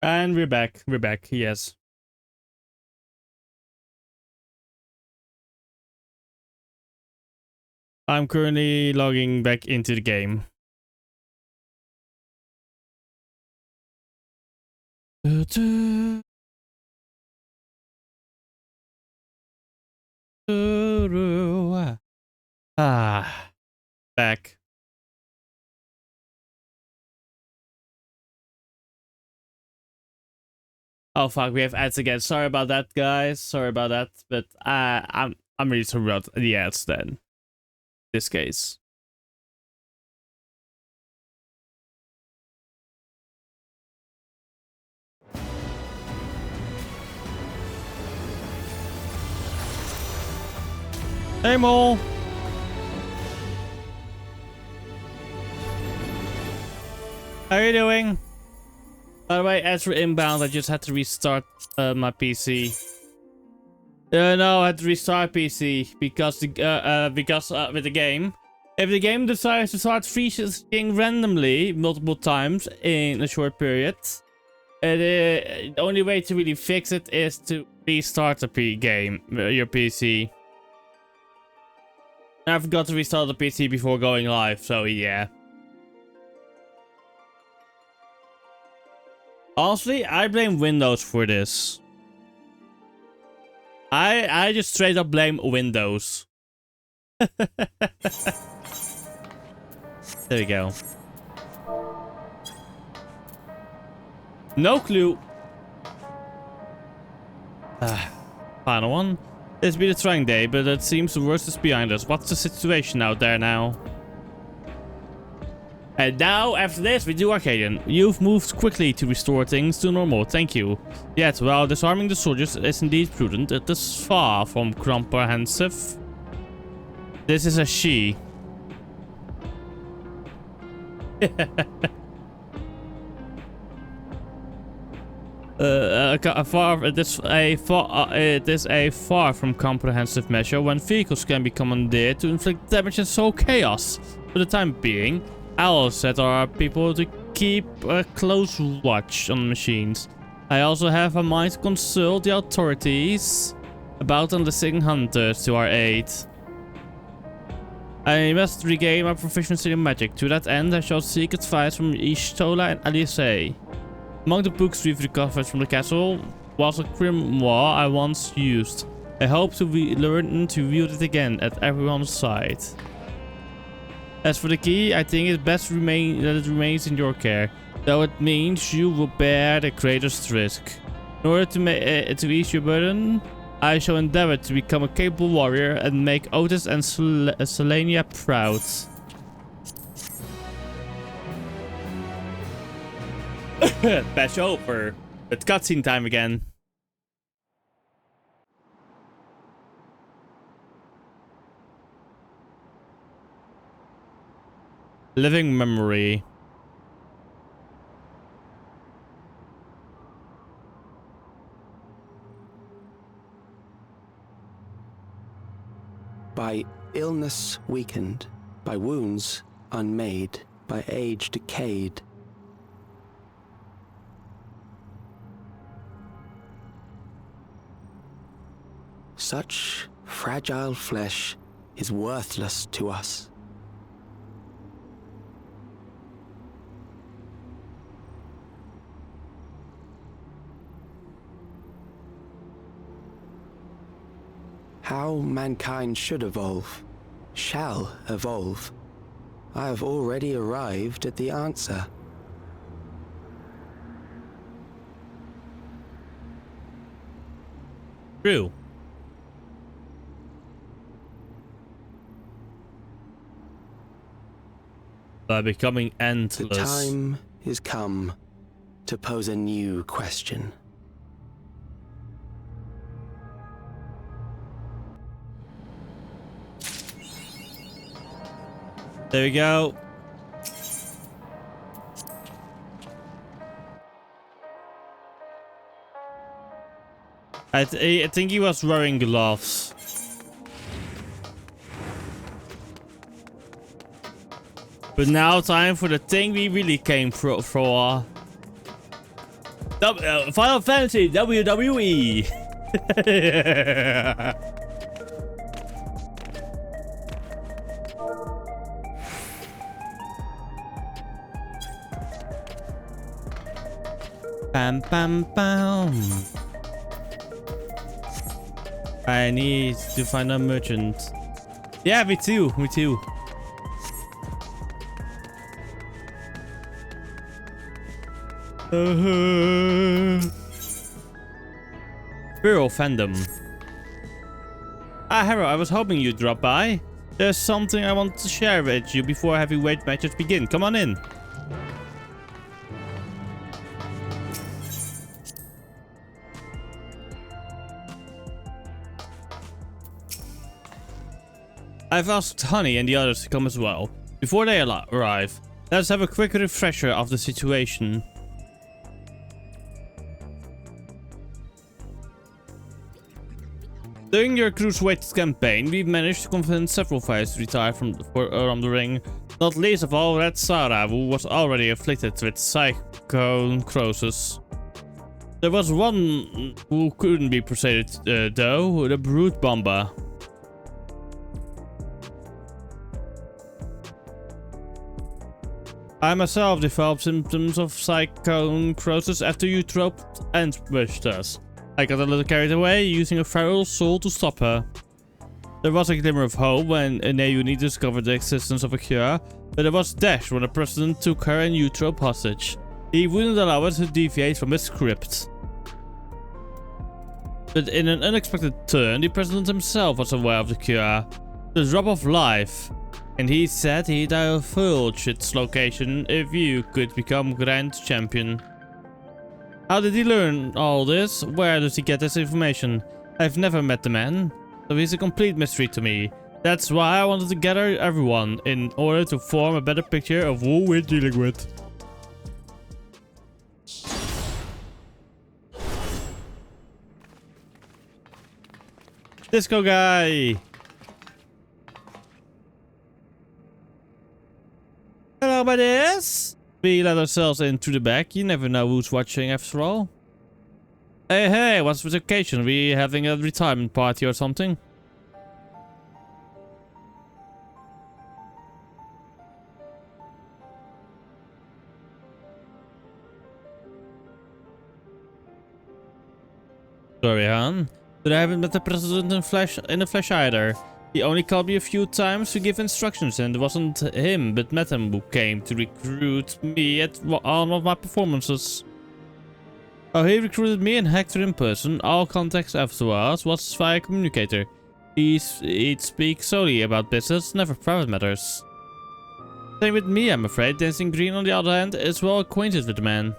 And we're back. We're back. Yes. I'm currently logging back into the game. Ah, back. Oh fuck, we have ads again. Sorry about that, guys. Sorry about that, but I'm really sorry about the ads then. In this case. Hey, Mole. How are you doing? By the way, as for inbound, I just had to restart my PC. No, I had to restart PC because with the game, if the game decides to start freezing randomly multiple times in a short period, the only way to really fix it is to restart the your PC. I forgot to restart the PC before going live, so yeah. Honestly, I blame Windows for this. I just straight up blame Windows. There we go. No clue. Final one. It's been a trying day, but it seems the worst is behind us. What's the situation out there now? And now, after this, we do Arcadion. You've moved quickly to restore things to normal. Thank you. Yet, while disarming the soldiers is indeed prudent, it is far from comprehensive. This is a she. It is a far from comprehensive measure when vehicles can be commandeered to inflict damage and sow chaos. For the time being, I'll set our people to keep a close watch on machines. I also have a mind to consult the authorities about enlisting hunters to our aid. I must regain my proficiency in magic. To that end, I shall seek advice from Ishtola and Alice. Among the books we've recovered from the castle was a grimoire I once used. I hope to learn to wield it again at everyone's side. As for the key, I think it's best that it remains in your care, though it means you will bear the greatest risk. In order to ease your burden, I shall endeavor to become a capable warrior and make Otis and Selenia proud. Patch over. It's cutscene time again. Living memory. By illness weakened, by wounds unmade, by age decayed. Such fragile flesh is worthless to us. How mankind should evolve, shall evolve. I have already arrived at the answer. True. By becoming endless. The time is come to pose a new question. There we go. I think he was wearing gloves. But now time for the thing we really came for. Final Fantasy WWE. Bam bam bam. I need to find a merchant. Yeah, me too. Me too. Hero fandom. Ah, Hero, I was hoping you'd drop by. There's something I want to share with you before heavyweight matches begin. Come on in. I've asked Honey and the others to come as well. Before they arrive, let's have a quick refresher of the situation. During your Cruiserweight campaign, we've managed to convince several fighters to retire from the ring. Not least of all Red Sarah, who was already afflicted with psychosis. There was one who couldn't be persuaded though, the Brute Bomber. I myself developed symptoms of psychosis after you troped and ambushed us. I got a little carried away, using a feral soul to stop her. There was a glimmer of hope when Neuni discovered the existence of a cure, but it was dashed when the president took her and Eutrope hostage. He wouldn't allow us to deviate from his script. But in an unexpected turn, the president himself was aware of the cure, the drop of life, and he said he'd divulge its location if you could become Grand Champion. How did he learn all this? Where does he get this information? I've never met the man, so he's a complete mystery to me. That's why I wanted to gather everyone in order to form a better picture of who we're dealing with. Disco guy! Hello, buddies! We let ourselves in through the back. You never know who's watching after all. Hey, what's with the occasion? We having a retirement party or something? Sorry, Han. But I haven't met the president in the flesh either. He only called me a few times to give instructions, and it wasn't him but Metam who came to recruit me at one of my performances. Oh, he recruited me and Hector in person. All contacts afterwards was via communicator. He'd speak solely about business, never private matters. Same with me, I'm afraid. Dancing Green, on the other hand, is well acquainted with the man.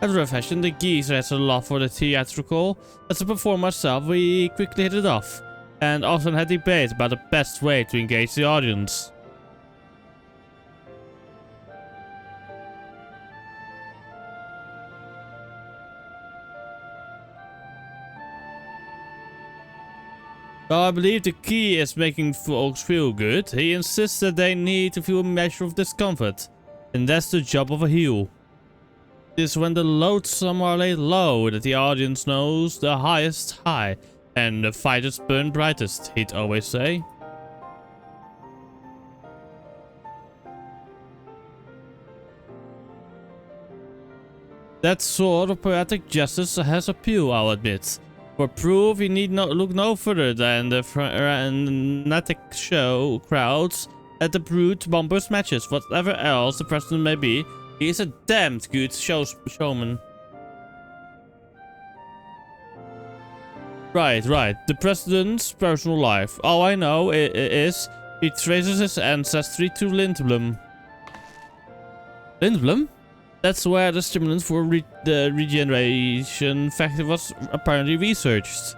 After a fashion, the geezer has a love for the theatrical. As a performer myself, we quickly hit it off, and often had debates about the best way to engage the audience. Well, I believe the key is making folks feel good. He insists that they need to feel a measure of discomfort, and that's the job of a heel. It is when the loathsome are laid low that the audience knows the highest high, and the fighters burn brightest, he'd always say. That sort of poetic justice has appeal, I'll admit. For proof, you need not look no further than the frenetic show crowds at the Brute Bombers matches. Whatever else the president may be, he is a damned good showman. Right. The president's personal life. All I know is he traces his ancestry to Lindblom. Lindblom? That's where the stimulant for the regeneration factor was apparently researched.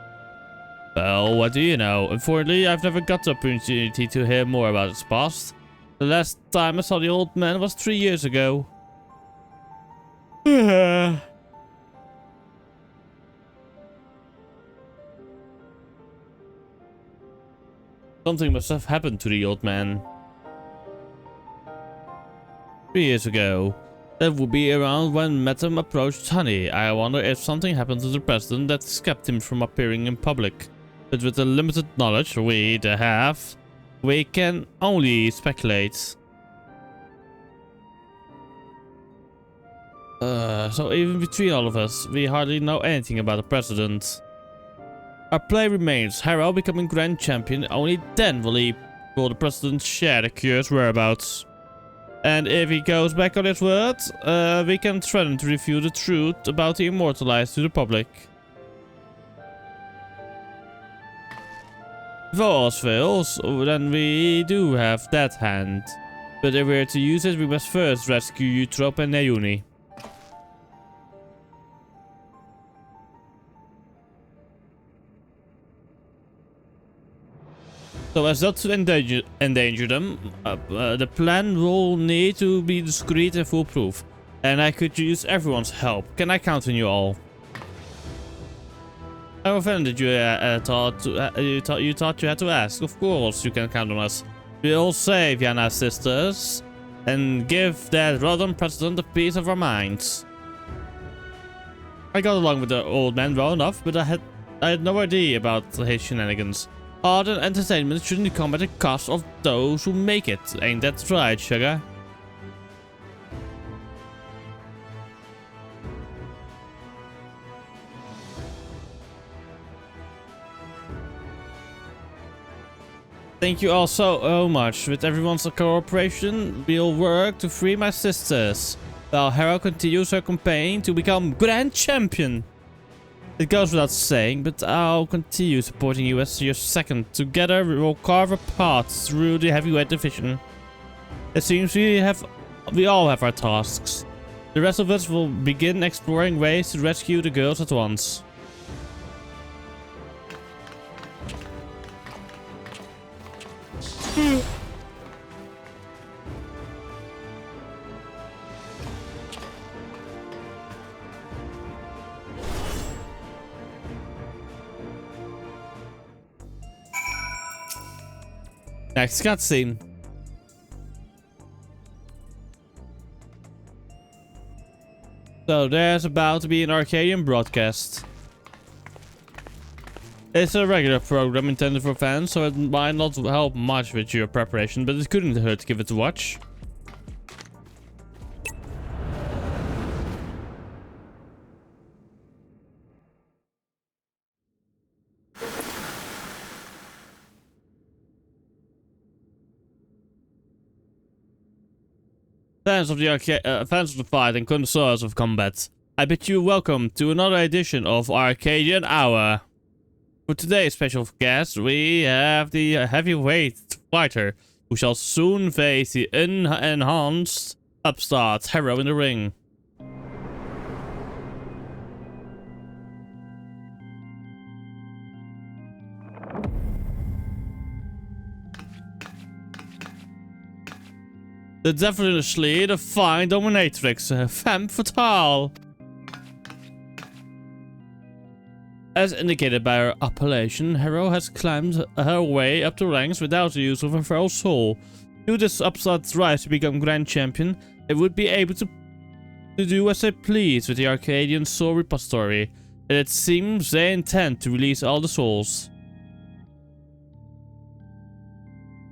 Well, what do you know? Unfortunately, I've never got the opportunity to hear more about his past. The last time I saw the old man was 3 years ago. Something must have happened to the old man. 3 years ago. That would be around when Metam approached Honey. I wonder if something happened to the president that kept him from appearing in public. But with the limited knowledge we have, we can only speculate. So even between all of us, we hardly know anything about the president. Our play remains Harrow becoming Grand Champion. Only then will the president share the cure's whereabouts. And if he goes back on his word, we can threaten to reveal the truth about the Immortalized to the public. If all else fails, then we do have that hand. But if we're to use it, we must first rescue Eutrope and Nauni. So as not to endanger them, the plan will need to be discreet and foolproof. And I could use everyone's help. Can I count on you all? I'm offended you thought you had to ask. Of course you can count on us. We'll save Yana's sisters and give that rotten president a piece of our minds. I got along with the old man well enough, but I had no idea about his shenanigans. Art and entertainment shouldn't come at the cost of those who make it. Ain't that right, sugar? Thank you all so much. With everyone's cooperation, we'll work to free my sisters, while Harrow continues her campaign to become Grand Champion. It goes without saying, but I'll continue supporting you as your second. Together, we will carve a path through the heavyweight division. It seems we all have our tasks. The rest of us will begin exploring ways to rescue the girls at once. Next cutscene. So there's about to be an Arcadion broadcast. It's a regular program intended for fans, so it might not help much with your preparation, but it couldn't hurt to give it a watch. Fans of the fight and connoisseurs of combat, I bid you welcome to another edition of Arcadion Hour. For today's special guest, we have the heavyweight fighter, who shall soon face the enhanced upstart Harrow in the ring. The definitely the fine dominatrix, femme fatale. As indicated by her appellation, Harrow has climbed her way up the ranks without the use of a feral soul. Should this upstart rise to become Grand Champion, they would be able to do as they please with the Arcadian Soul Repository, and it seems they intend to release all the souls.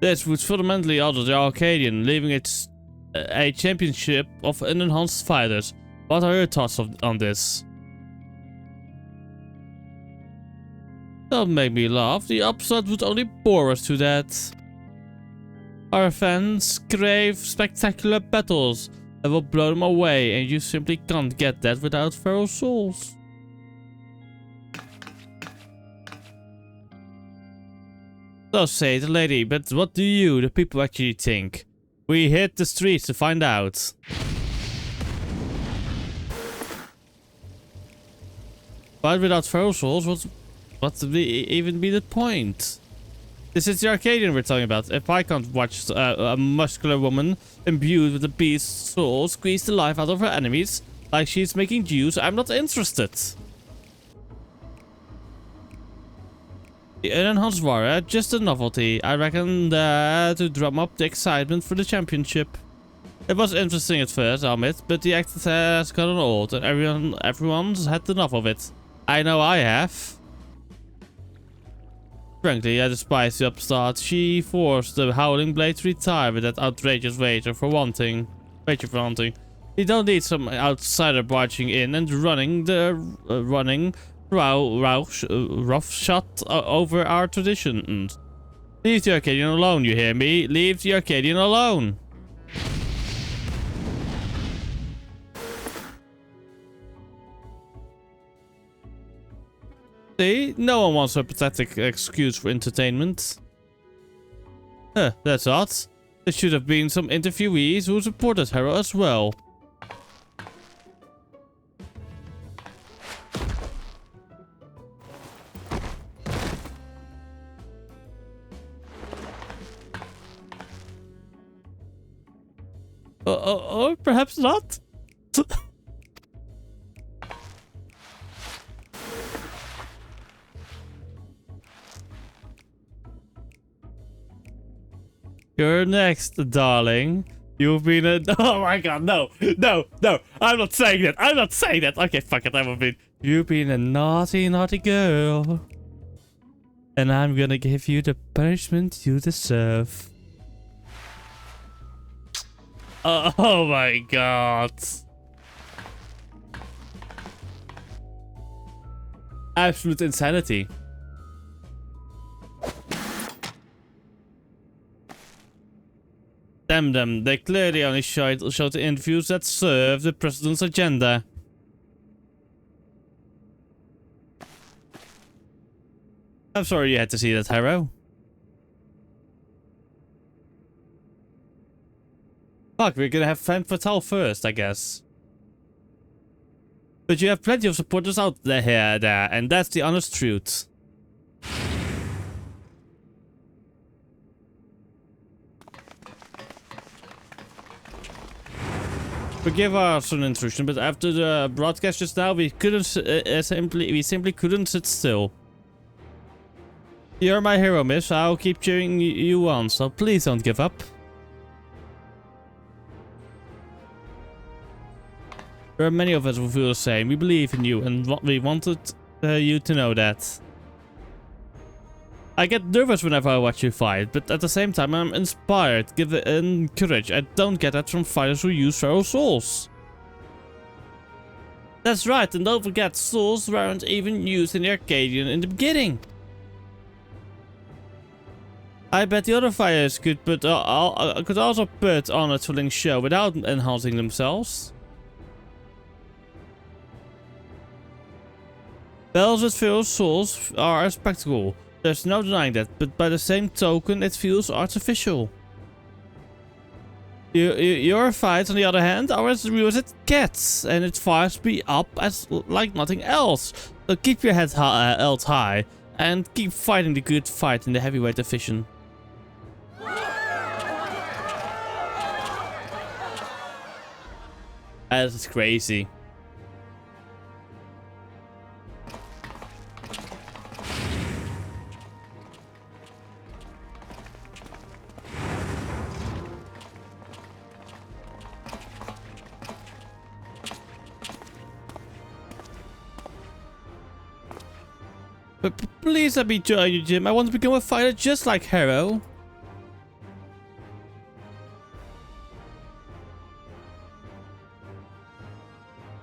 This would fundamentally alter the Arcadion, leaving it a championship of unenhanced fighters. What are your thoughts on this? Don't make me laugh. The upstart would only bore us to death. Our fans crave spectacular battles that will blow them away, and you simply can't get that without feral souls. So say the lady, but what do you, the people, actually think? We hit the streets to find out. But without feral souls, what would even be the point? This is the Arcadian we're talking about. If I can't watch a muscular woman imbued with the beast's soul squeeze the life out of her enemies like she's making juice, I'm not interested. The unenhanced warrior, just a novelty. I reckon that to drum up the excitement for the championship. It was interesting at first, I'll admit, but the act has gotten old and everyone's had enough of it. I know I have. Frankly, I despise the upstart. She forced the Howling Blade to retire with that outrageous wager for one thing. We don't need some outsider barging in and running roughshod over our traditions. Leave the Arcadian alone, you hear me? Leave the Arcadian alone. See? No one wants a pathetic excuse for entertainment. Huh, that's odd. There should have been some interviewees who supported her as well. Or perhaps not? You're next, darling. You've been a... Oh my god, no. No, no. I'm not saying that. I'm not saying that. Okay, fuck it. I will be... You've been a naughty, naughty girl. And I'm gonna give you the punishment you deserve. Oh my god. Absolute insanity. Damn them, they clearly only showed the interviews that serve the president's agenda. I'm sorry you had to see that, Harrow. Fuck, we're gonna have Femme Fatale first, I guess. But you have plenty of supporters out there, and that's the honest truth. Forgive our sudden intrusion, but after the broadcast just now, we simply couldn't sit still. You're my hero, miss. I'll keep cheering you on, so please don't give up. There are many of us who feel the same. We believe in you, and we wanted you to know that. I get nervous whenever I watch you fight, but at the same time I'm inspired, given courage. I don't get that from fighters who use feral souls. That's right, and don't forget, souls weren't even used in the Arcadion in the beginning. I bet the other fighters could also put on a thrilling show without enhancing themselves. Battles with feral souls are a spectacle. There's no denying that, but by the same token, it feels artificial. Your fights, on the other hand, are as real as it gets, and it fires me up as like nothing else. So keep your head held high, and keep fighting the good fight in the heavyweight division. That is crazy. But please let me join you, Jim. I want to become a fighter just like Harrow.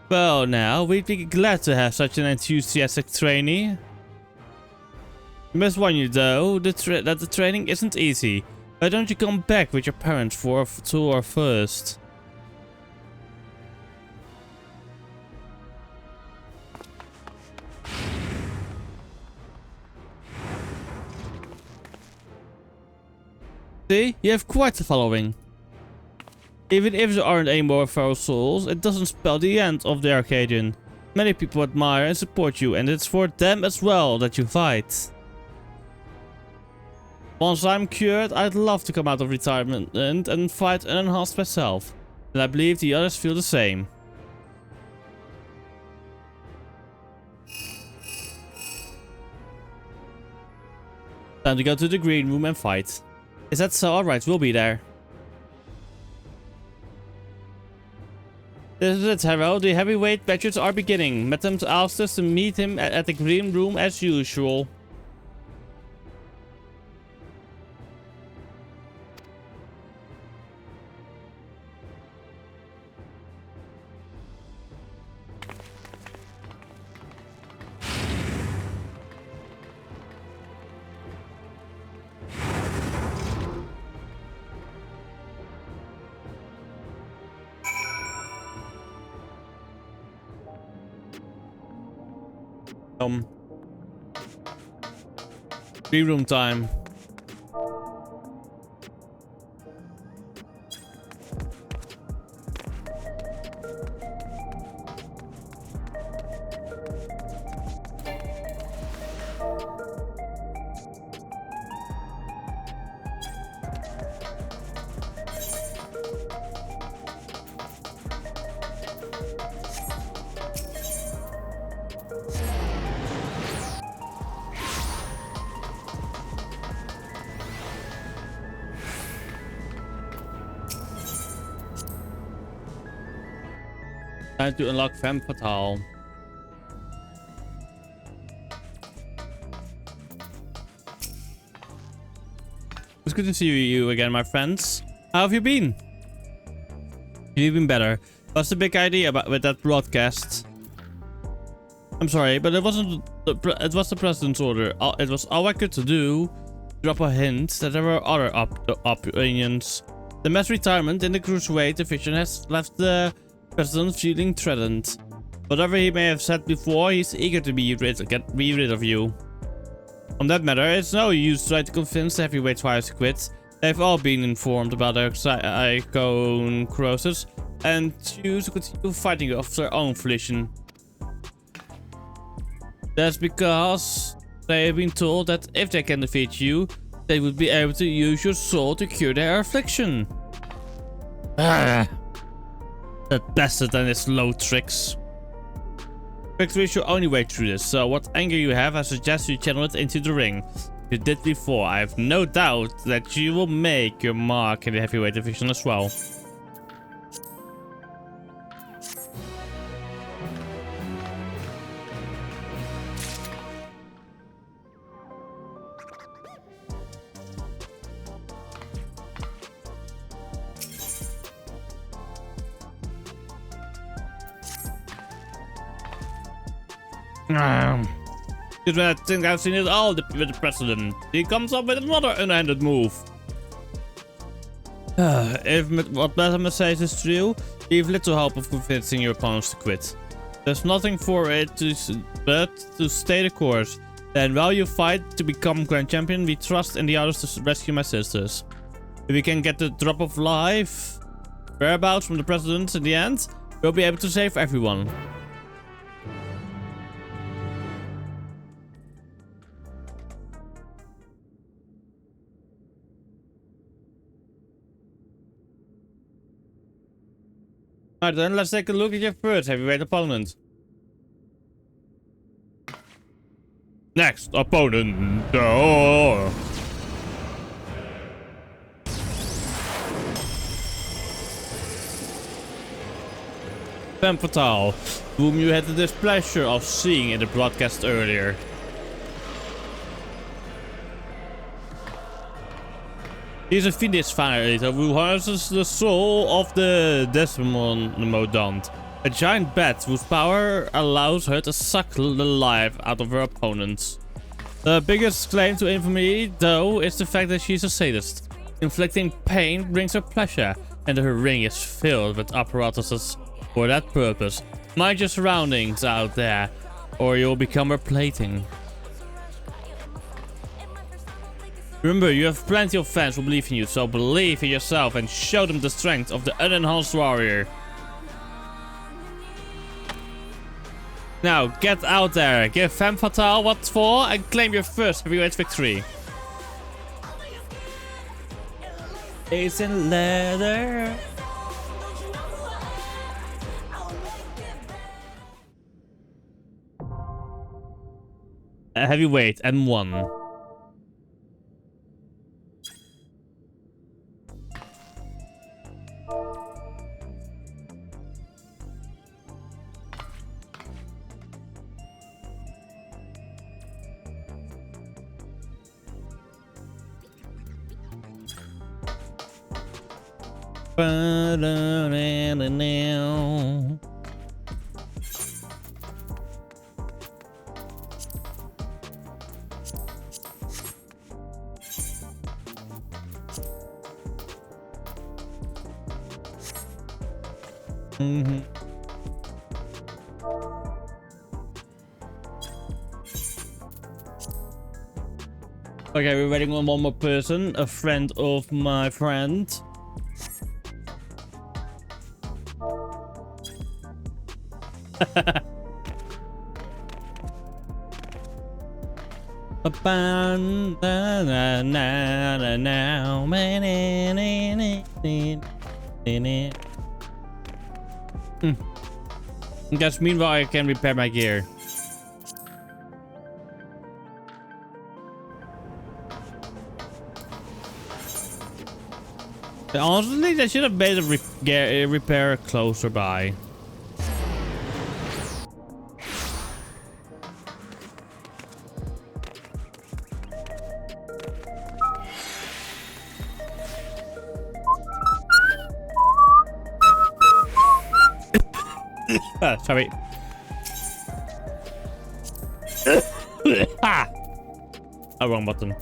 Well, now, we'd be glad to have such an enthusiastic trainee. I must warn you, though, that the training isn't easy. Why don't you come back with your parents for a tour first? See, you have quite a following. Even if there aren't any more feral souls, it doesn't spell the end of the Arcadion. Many people admire and support you, and it's for them as well that you fight. Once I'm cured, I'd love to come out of retirement and fight and enhance myself. And I believe the others feel the same. Time to go to the green room and fight. Is that so? Alright, we'll be there. This is it, Harrow. The heavyweight matches are beginning. Madam asked us to meet him at the green room as usual. Green room time. Time to unlock Femme Fatale. It's good to see you again, my friends. How have you been? You've been better. What's the big idea with that broadcast? I'm sorry, but it wasn't. It was the president's order. It was all I could to do. Drop a hint that there were other opinions. The mass retirement in the cruiserweight division has left the president feeling threatened. Whatever he may have said before, he's eager to be rid of you. On that matter, it's no use trying to convince the heavyweight fighters to quit. They've all been informed about their icon crosses and choose to continue fighting of their own volition. That's because they have been told that if they can defeat you, they would be able to use your soul to cure their affliction. That bastard and his low tricks. Victory is your only way through this, so what anger you have, I suggest you channel it into the ring. You did before. I have no doubt that you will make your mark in the heavyweight division as well. I think I've seen it all with the president. He comes up with another unhanded move. If what Madam says is true, you have little hope of convincing your opponents to quit. There's nothing for it but to stay the course. Then while you fight to become Grand Champion, we trust in the others to rescue my sisters. If we can get the drop of life whereabouts from the president in the end, we'll be able to save everyone. Alright then, let's take a look at your first heavyweight opponent. Next opponent. Oh. Femme Fatale, whom you had the displeasure of seeing in the broadcast earlier. He's a Phoenix fighter who harnesses the soul of the Desmodont, a giant bat whose power allows her to suck the life out of her opponents. The biggest claim to infamy, though, is the fact that she's a sadist. Inflicting pain brings her pleasure, and her ring is filled with apparatuses for that purpose. Mind your surroundings out there, or you'll become her plaything. Remember, you have plenty of fans who believe in you, so believe in yourself and show them the strength of the unenhanced warrior. Now, get out there, give Femme Fatale what's for, and claim your first heavyweight victory. It's in leather. A heavyweight M1. Okay, we're waiting on one more person, a friend of my friend. Guess meanwhile I can repair my gear. Honestly, they should have made a repair closer by. Sorry. Ah! Oh, wrong button.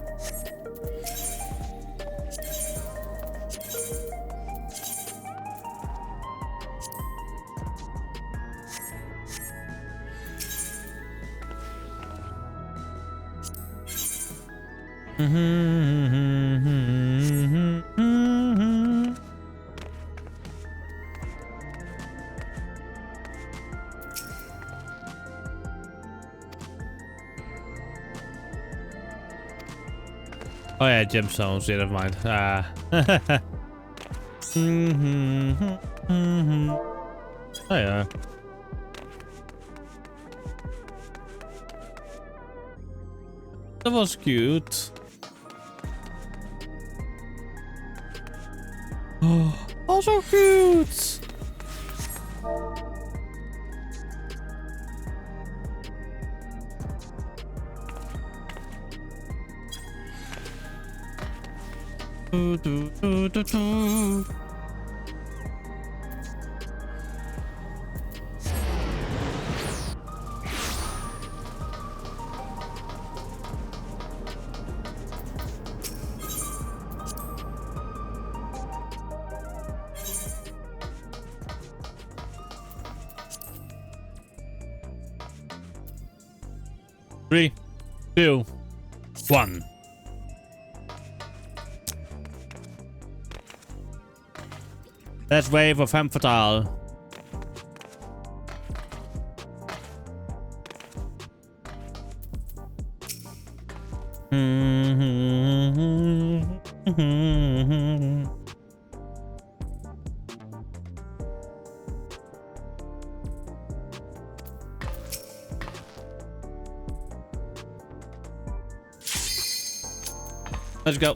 Oh yeah, gemstones. Yeah, never mind. Oh yeah. That was cute. Oh, so cute. Do, do, do, do, do. Three, two, one. Let's wave of femme fatale. Let's go.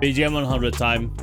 BGM 100 time.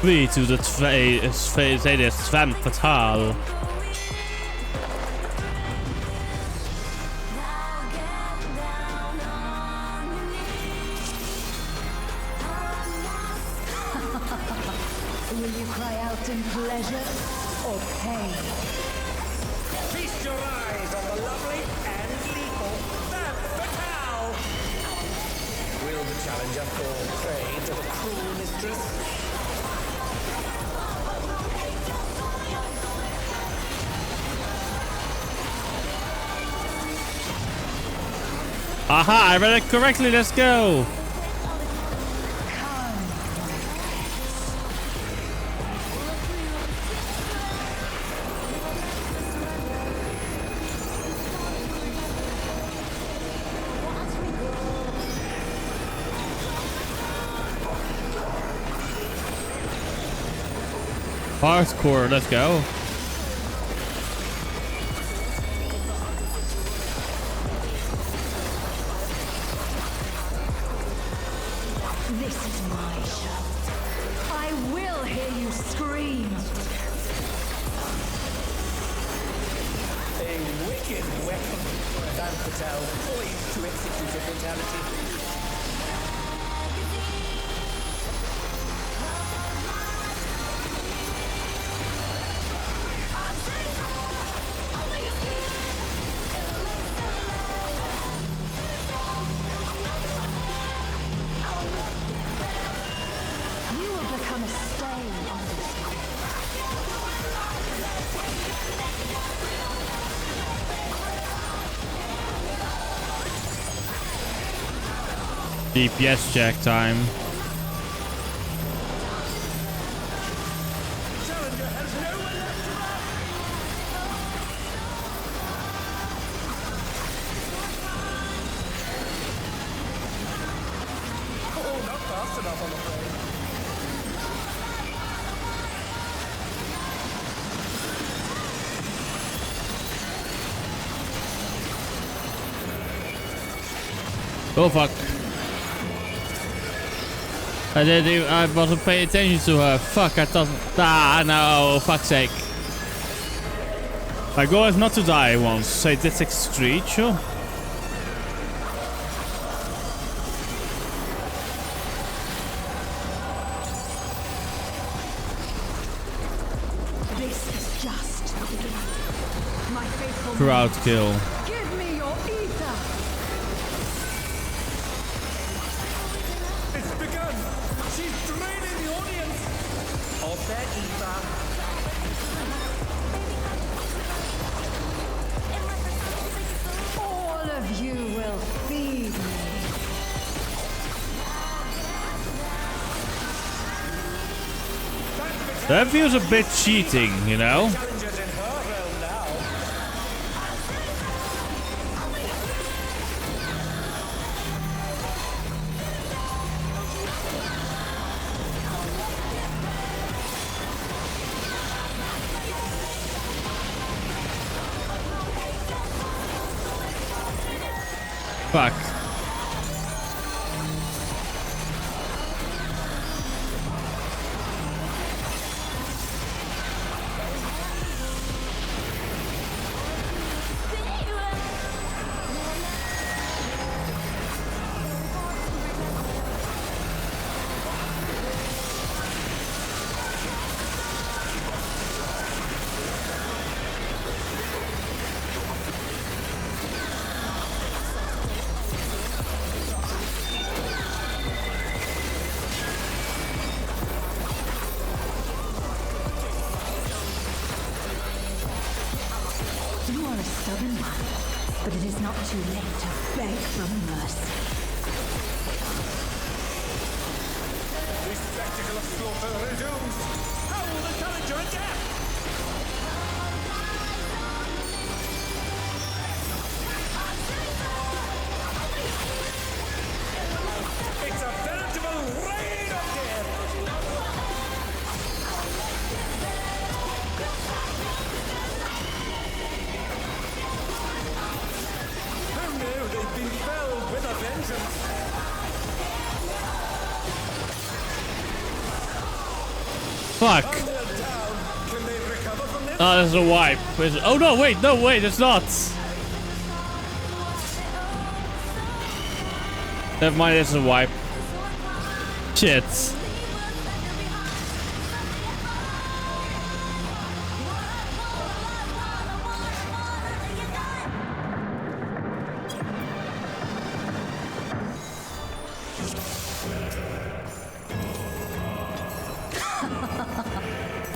Wie to de tweede femme fatale. Will you cry out in pleasure or pain? Feast your eyes on the lovely and lethal femme fatale! Will the challenger fall prey to the cruel mistress? Aha, I read it correctly. Let's go. Hardcore, let's go. This is my show. I will hear you scream. A wicked weapon. Fanfest poised to execute a fatality. You will become a stain on this world. DPS check time. Challenger has nowhere left to run. Oh, not fast enough, I'm afraid. Oh fuck. I wasn't paying attention to her. Fuck, I thought... Ah, no, fuck's sake. My goal is not to die once. Say this street, sure. This is just the beginning. My faithful Crowd kill. give me your ether. It's begun. She's draining the audience of their ether. All of you will feed me. That feels a bit cheating, you know? Challengers in her realm now. Fuck. You are a stubborn one, but it is not too late to beg for mercy. The spectacle of slaughter resumes. How will the challenger adapt? It's a veritable rain of death. Oh no, they've been felled with a vengeance. Fuck. They're down. Can they recover from this? Oh, there's a wipe. Oh no, wait, it's not. Never mind, it's a wipe. Shit.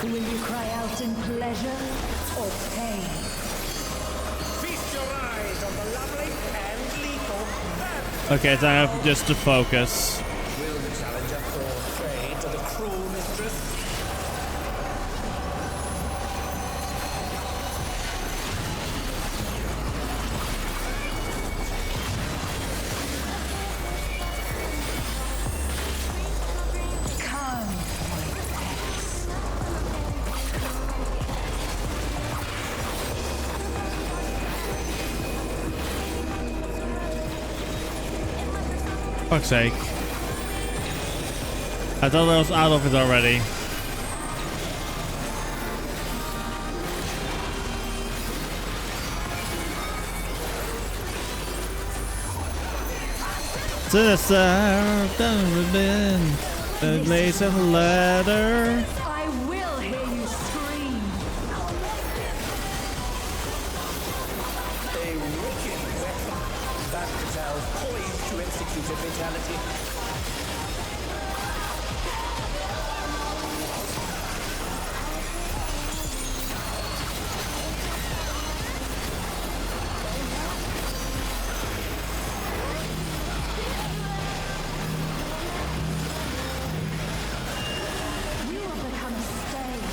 Will you cry out in pleasure or pain? Feast your eyes on the lovely and lethal Okay, so I have just to focus. Will the challenger fall prey to the cruel mistress? Come, my pets. Fuck's sake. I thought I was out of it already. Sinister, the lace and ladder. I will hear you scream. A wicked weapon. That Patel poised to execute a fatality. You have become a stain.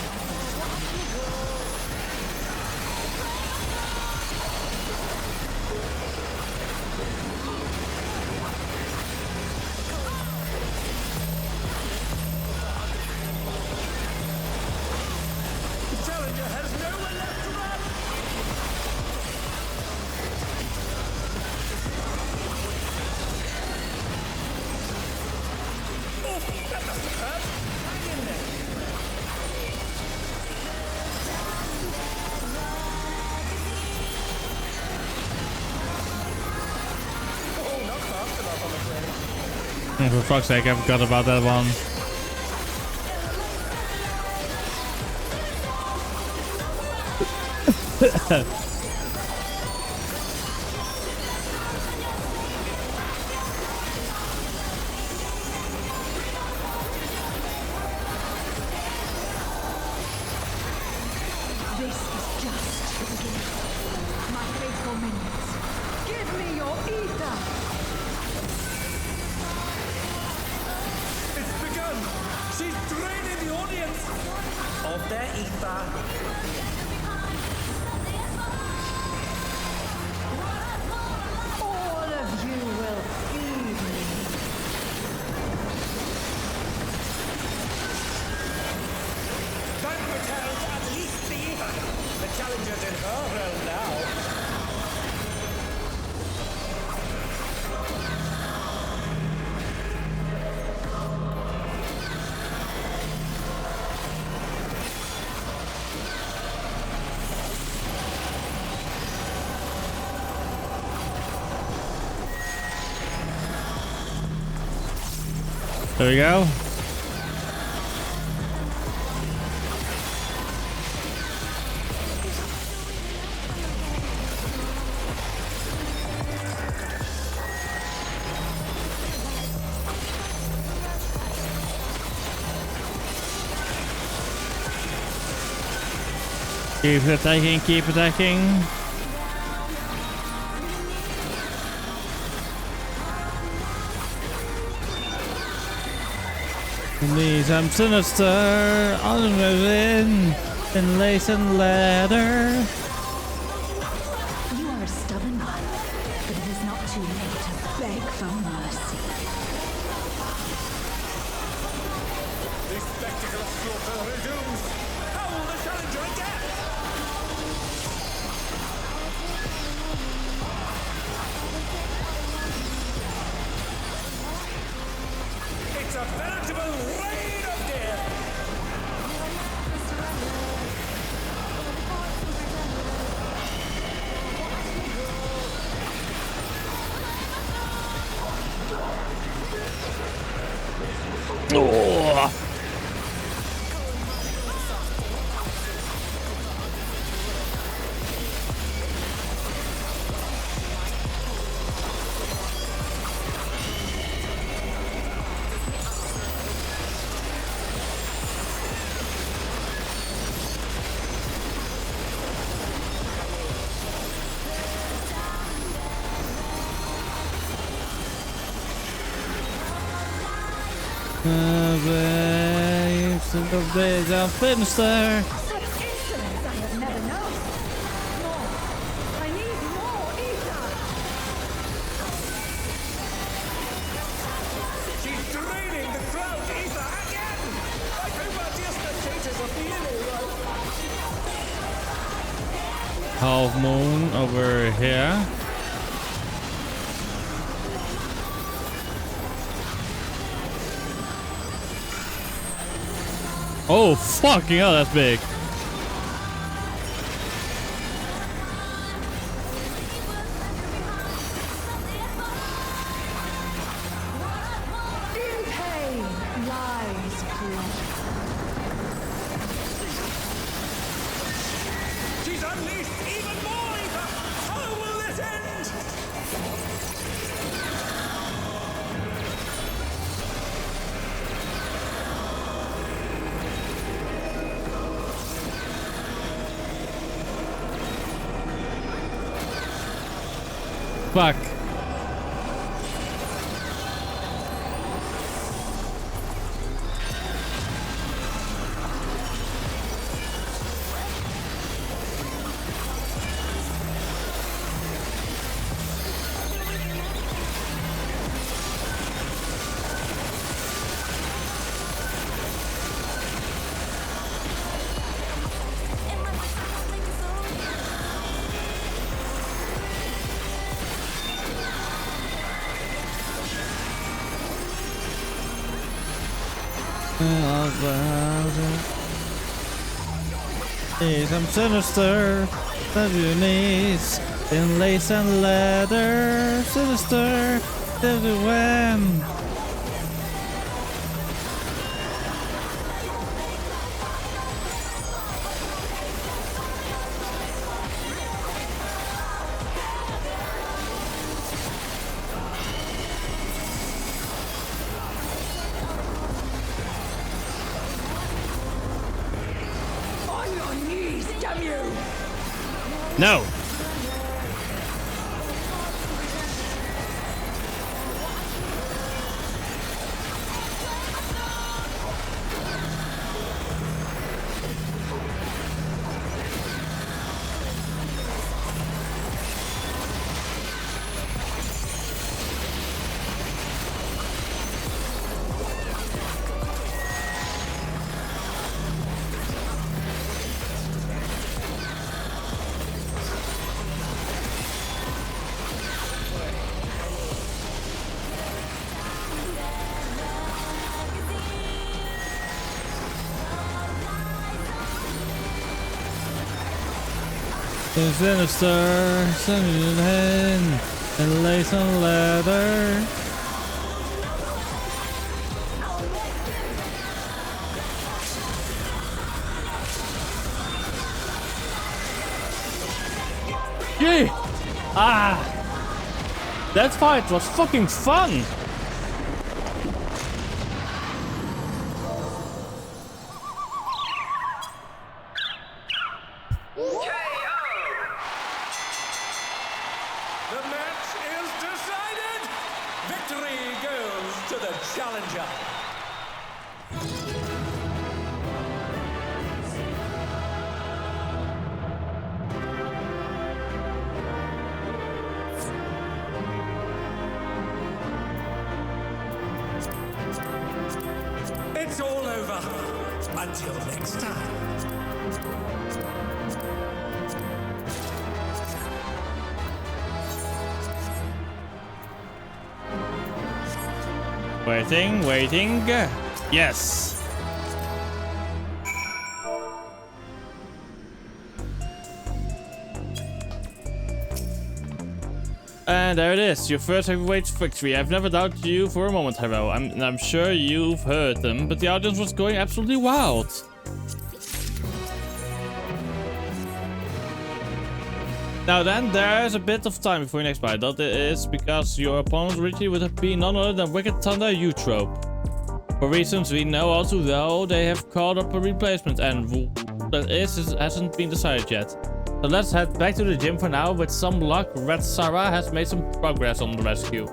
The challenger has nowhere left to run. Oh, that must have hurt. Hang in there. Oh, not fast enough, I'm afraid. For fuck's sake, I forgot about that one. This is just the beginning. My faithful minions, give me your ether! It's begun. She's draining the audience of their ether. All of you will feed me. Van Patel's unleashed the ether. The challenger's in her realm now. There we go. Keep attacking, keep attacking. Please, I'm sinister, I'm moving, and lace and ladder. You are a stubborn one, but it is not too late to beg for mercy. The spectacle of slaughter resumes. Howl the challenger again. It's a veritable rain of death. Oh. waves of the big and sinister. Such insolence I have never known. More. I need more ether. She's draining the crowd ether again! I think we're just the traitors of the inner right. Half moon over here. Oh, fucking hell, that's big. In pain lies blood. She's unleashed even more ether! How will this end? Fuck. Need some sinister that you need in lace and leather. Sinister that you wham. On your knees, damn you! No. The sinister, sending hand and lace and leather. Yay! Ah! That fight was fucking fun! The match is decided! Victory goes to the challenger! It's all over. Until next time. Waiting. Yes. And there it is, your first heavyweight victory. I've never doubted you for a moment, Hero. I'm sure you've heard them, but the audience was going absolutely wild. Now then, there's a bit of time before your next fight. That is because your opponent originally would have been none other than Wicked Thunder Eutrope. For reasons we know all too well, they have called up a replacement, and who that is hasn't been decided yet. So let's head back to the gym for now. With some luck, Red Sarah has made some progress on the rescue.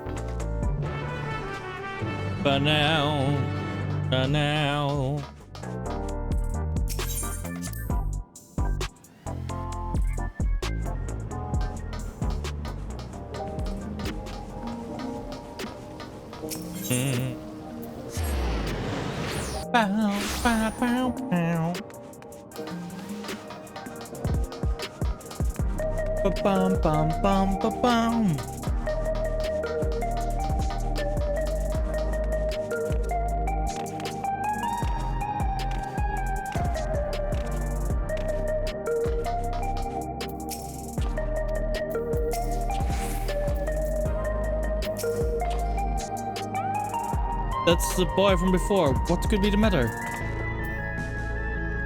But now, Now. Bow, bow, bow, bow. Ba-bum, bum, bum, ba-bum. That's the boy from before. What could be the matter?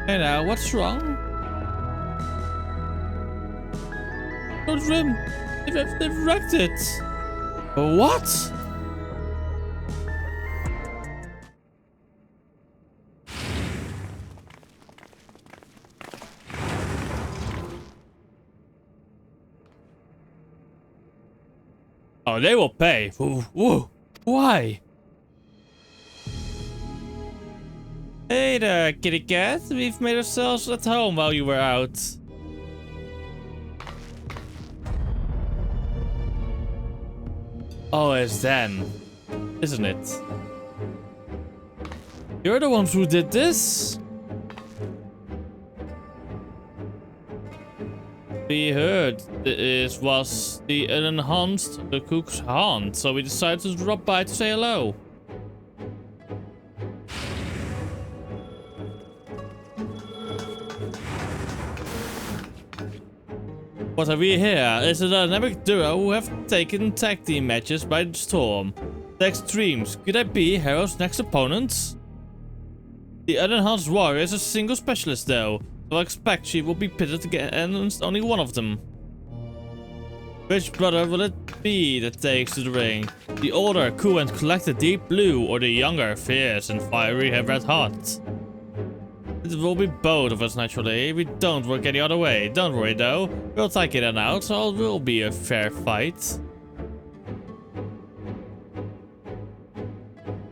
Hey now, what's wrong? Don't swim. They've wrecked it. What? Oh, they will pay. Whoa. Why? Hey there, kitty cat. We've made ourselves at home while you were out. Oh, it's them, isn't it? You're the ones who did this? We heard this was the enhanced cook's haunt, so we decided to drop by to say hello. What have we here? Is it a dynamic duo who have taken tag team matches by the storm? The extremes. Could I be Hero's next opponent? The unenhanced warrior is a single specialist though, so I expect she will be pitted against only one of them. Which brother will it be that takes to the ring? The older, cool and collected deep blue, or the younger, fierce and fiery red hot? It will be both of us naturally. We don't work any other way. Don't worry though. We'll take it out, so it will be a fair fight.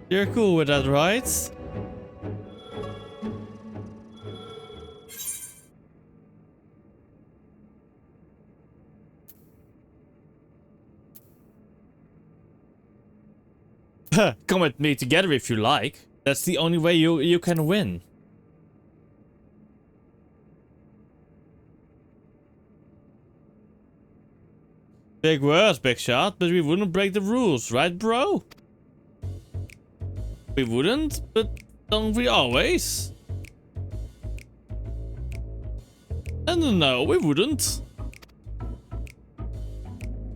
You're cool with that, right? Come with me together if you like. That's the only way you can win. Big words, big shot, but we wouldn't break the rules, right, bro? We wouldn't, but don't we always? And no, we wouldn't.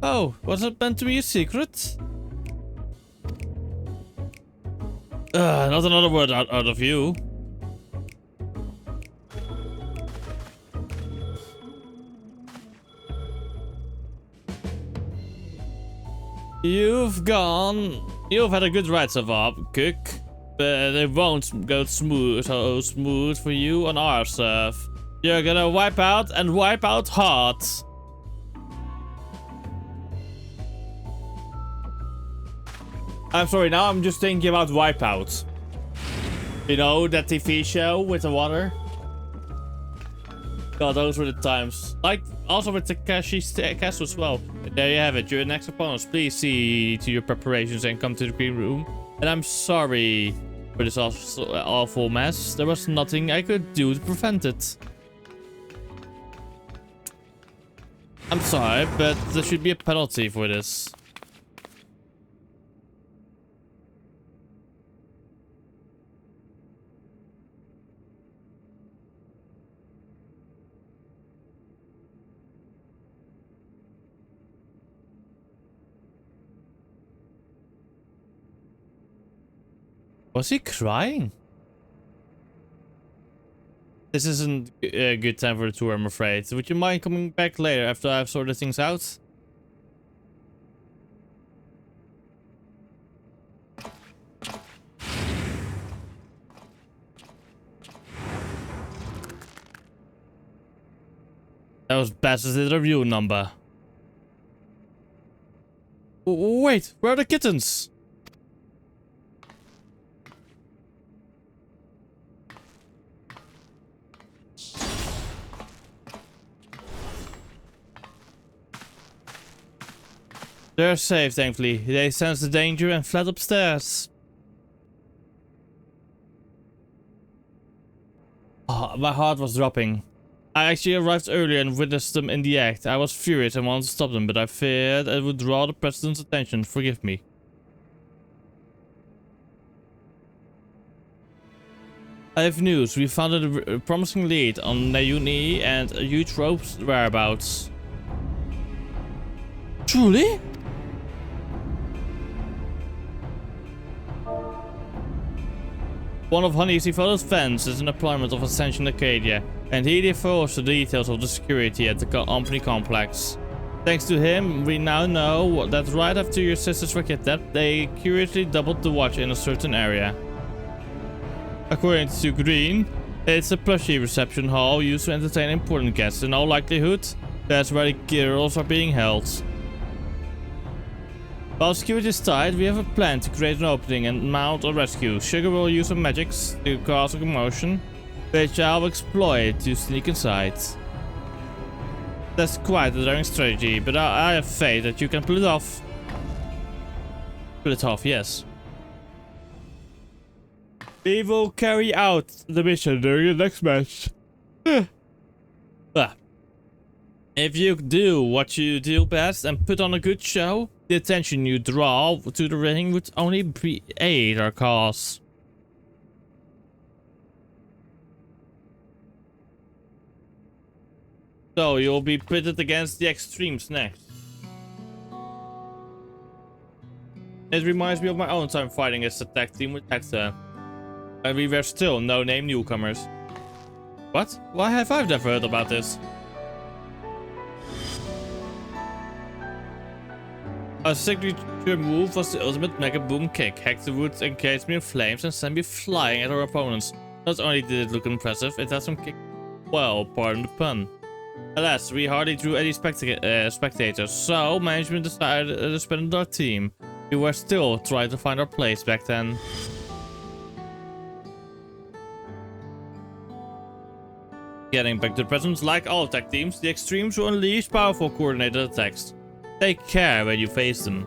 Oh, was it meant to be a secret? Not another word out of you. You've had a good ride so far, Cook, but it won't go so smooth for you on our surf. You're gonna wipe out and wipe out hard. I'm sorry, now I'm just thinking about Wipeout. You know, that TV show with the water? God, those were the times. Like, also with Takashi's Castle as well. There you have it, your next opponents. Please see to your preparations and come to the green room. And I'm sorry for this awful mess. There was nothing I could do to prevent it. I'm sorry, but there should be a penalty for this. Was he crying? This isn't a good time for the tour, I'm afraid. Would you mind coming back later after I've sorted things out? That was Bass's interview number. Wait, where are the kittens? They're safe, thankfully. They sensed the danger and fled upstairs. Oh, my heart was dropping. I actually arrived earlier and witnessed them in the act. I was furious and wanted to stop them, but I feared it would draw the president's attention. Forgive me. I have news. We found a promising lead on Nayuni and a huge rope's whereabouts. Truly? One of Honey's devoted fans is an employment of Ascension Arcadia, and he divulged the details of the security at the company complex. Thanks to him, we now know that right after your sisters were kidnapped, they curiously doubled the watch in a certain area. According to Green, it's a plushy reception hall used to entertain important guests. In all likelihood, that's where the girls are being held. While security is tight, we have a plan to create an opening and mount a rescue. Sugar will use her magics to cause a commotion, which I'll exploit to sneak inside. That's quite a daring strategy, but I have faith that you can pull it off. Pull it off, yes. We will carry out the mission during the next match. If you do what you do best and put on a good show, the attention you draw to the ring would only aid our cause. So you'll be pitted against the extremes next. It reminds me of my own time fighting as a tag team with Hector. And we were still no-name newcomers. What? Why have I never heard about this? Our signature move was the ultimate Mega Boom kick. Hector would encase me in flames and send me flying at our opponents. Not only did it look impressive, it had some kick. Well, pardon the pun. Alas, we hardly drew any spectators, so management decided to spend our team. We were still trying to find our place back then. Getting back to the present, like all tag teams, the extremes will unleash powerful coordinated attacks. Take care when you face them.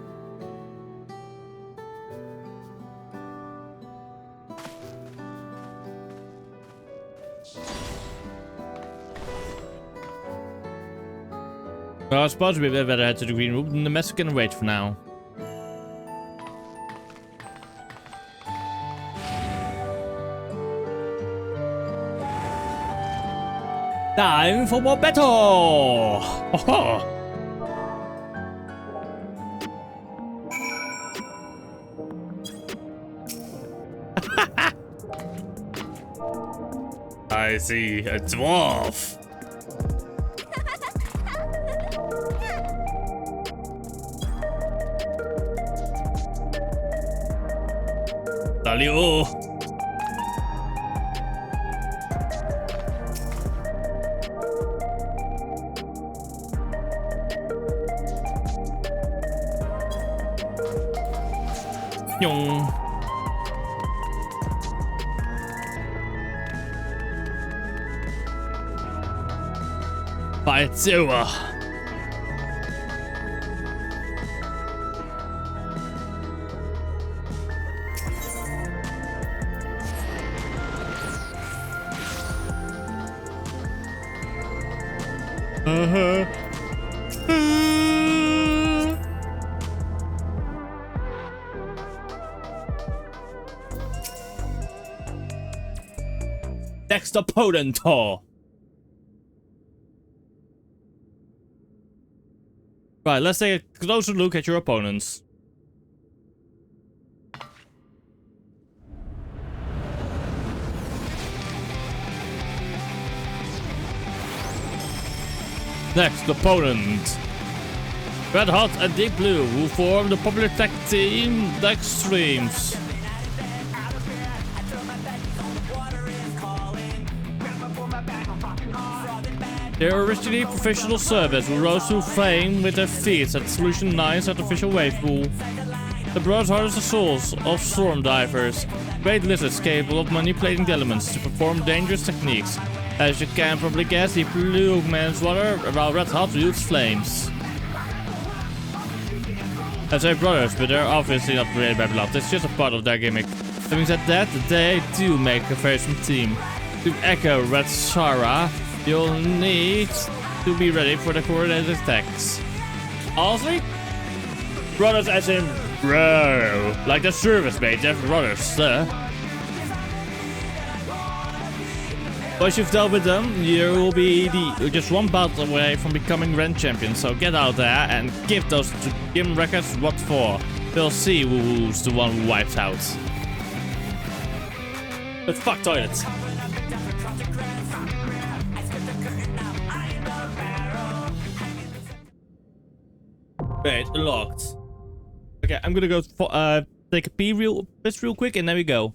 Well, I suppose we better head to the green room, and the mess can wait for now. Time for more battle! Oh-ho. I see a dwarf. Salut. Nhung. Fight's over. Next opponent. Right, let's take a closer look at your opponents. Next opponent. Red Hot and Deep Blue, who form the popular tag team The Extremes. They were originally professional servers who rose to fame with their feats at Solution 9's artificial wave pool. The brothers harness the souls of storm divers, great lizards capable of manipulating the elements to perform dangerous techniques. As you can probably guess, Deep Blue mans water while Red Hot wields flames. I say brothers, but they're obviously not related by blood. It's just a part of their gimmick. Having said that, they do make a very strong team. To echo Red Sarah, you'll need to be ready for the coordinated attacks. Honestly? Brothers as in bro. Like the service mates, they're brothers, Once you've dealt with them, you will be just one battle away from becoming Grand Champion. So get out there and give those gym records what for. We'll see who's the one who wipes out. But fuck toilets. Wait, locked. Okay, I'm gonna go for, take a pee real quick and then we go.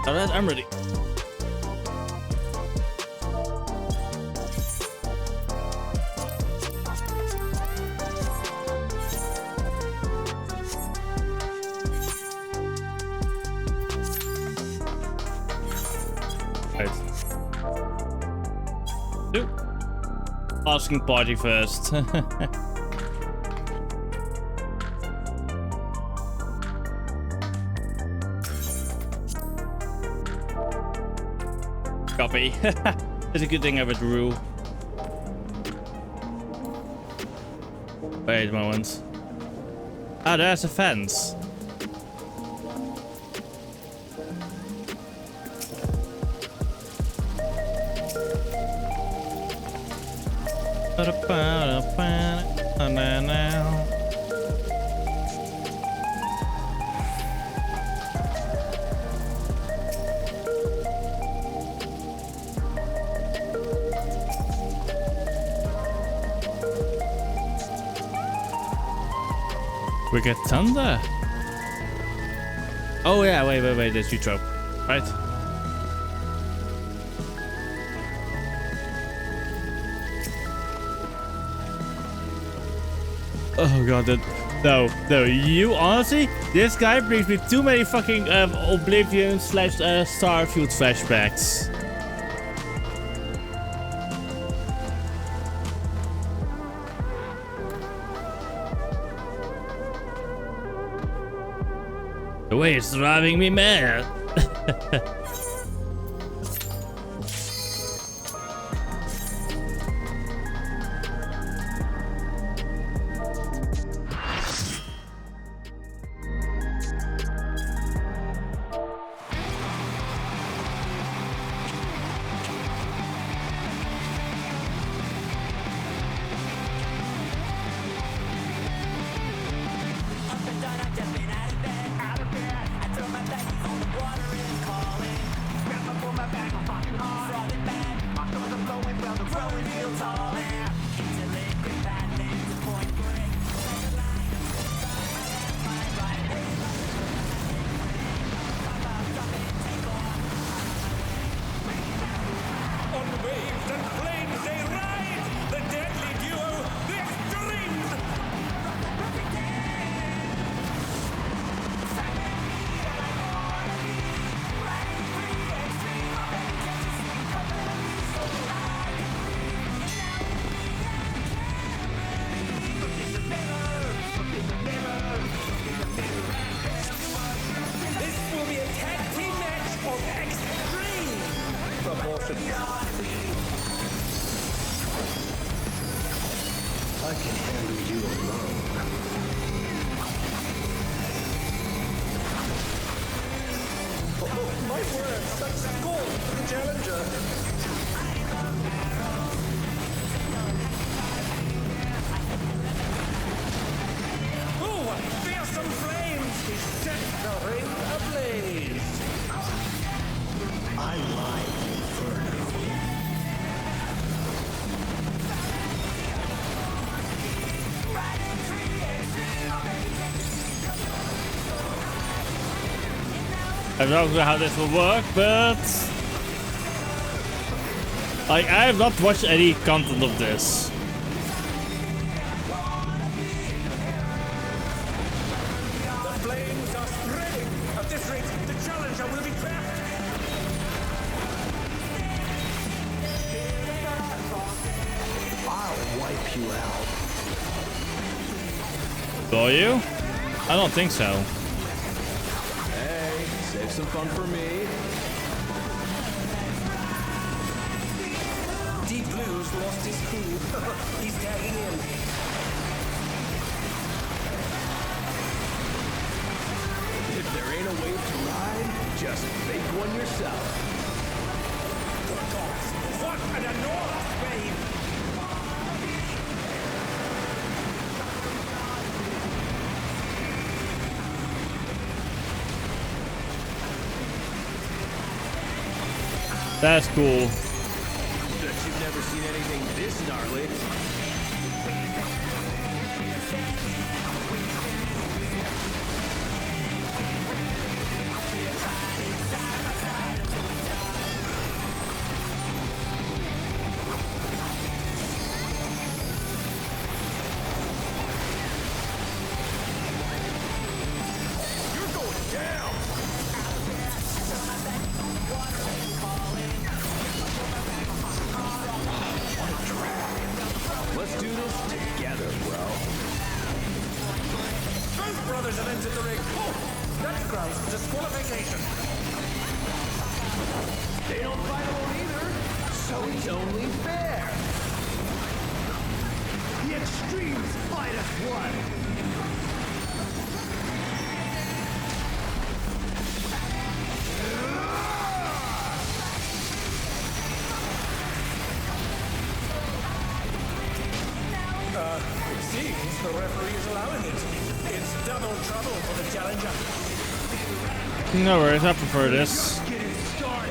Alright, I'm ready. Right. Asking party first. Copy. It's a good thing I have a rule. Wait a moment. Ah, there's a fence. We get thunder. Oh yeah, wait, there's you trope. Right. Oh god, no, you honestly, this guy brings me too many fucking Oblivion / Starfield flashbacks. The way it's driving me mad. Up and down, I've just been out of bed. portion. I can handle you alone. Oh, my word, such scorn for the challenger. Oh, what fearsome flames! He set the ring ablaze. I like Inferno. I'm not sure how this will work, but like I have not watched any content of this. The flames are spreading. At this rate, the challenger will be trapped. I'll wipe you out. Will you? I don't think so. Hey, save some fun for me. Deep Blue's lost his cool. He's tagging in. If there ain't a wave to ride, just make one yourself. Good gods, what an enormous wave! That's cool. Bet you've never seen anything this gnarly. You're going down! Let's do this together, bro. Both brothers have entered the ring. Oh, that's grounds for disqualification. They don't fight alone either, so it's only fair. The extremes fight as one. It seems the referee is allowing it. It's double trouble for the challenger. No worries, I prefer this. Getting started.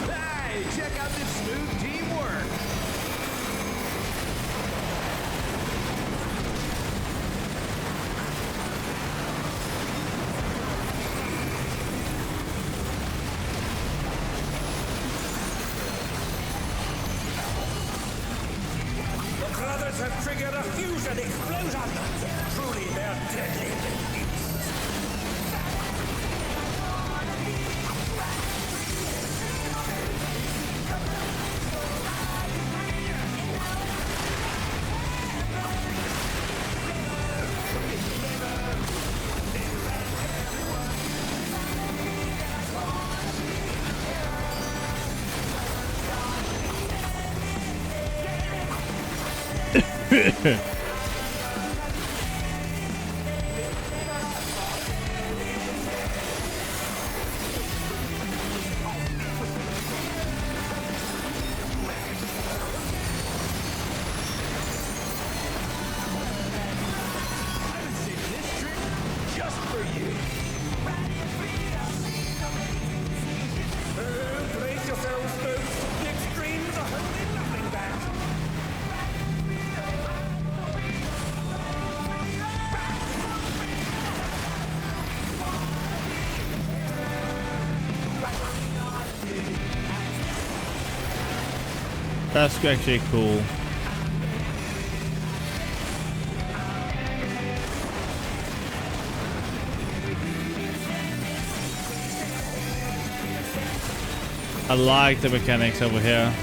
Hey, check out this smooth teamwork. The brothers have triggered a fusion explosion. Truly, they're deadly. Just for you. Brace yourselves, folks. The extremes are holding nothing back. That's actually cool. I like the mechanics over here.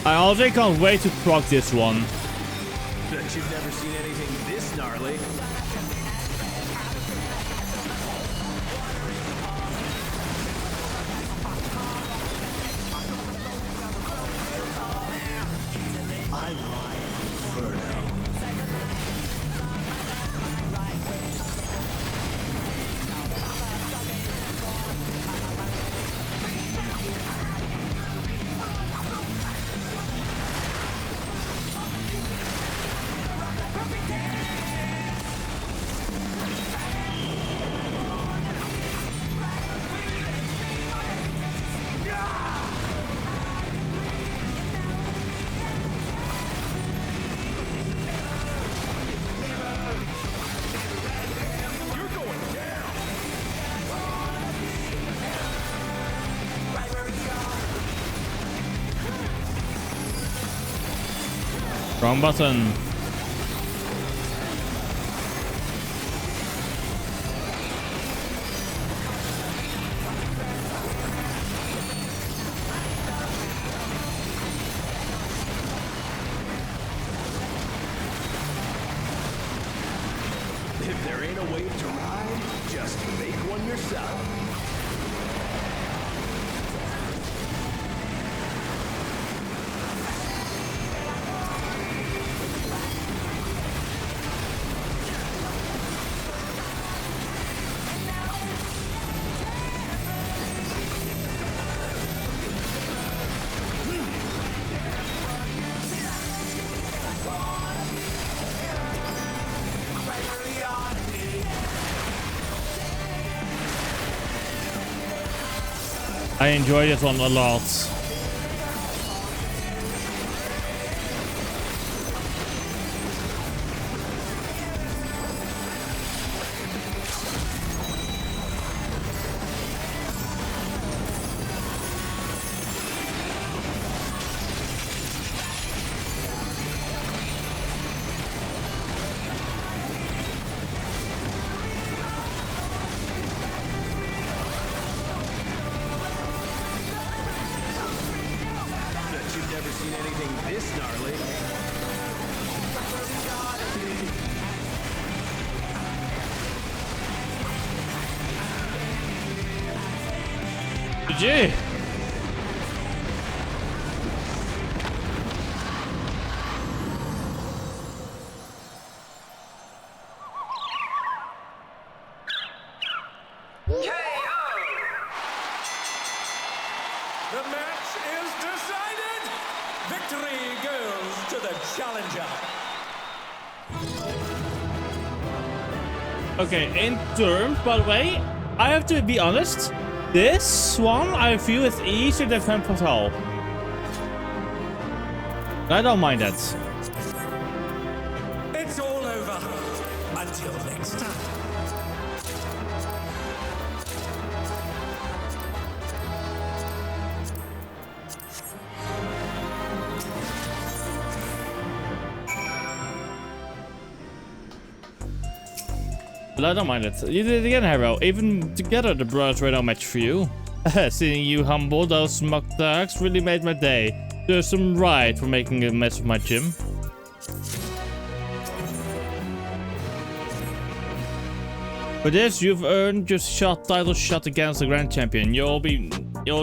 I already can't wait to proc this one. Bet you've never seen anything this gnarly. Wrong button. If there ain't a wave to ride, just make one yourself. I enjoy this one a lot. Never seen anything this gnarly. GG. The match is decided! Victory goes to the challenger. Okay, in terms, by the way, I have to be honest. This one I feel is easier than Femme Fatale. I don't mind that. It's all over. Until next time. But I don't mind it. You did it again, Hero. Even together, the brothers were no match for you. Seeing you humble those mock dogs really made my day. There's some right for making a mess of my gym. For this, you've earned your title shot against the Grand Champion. You'll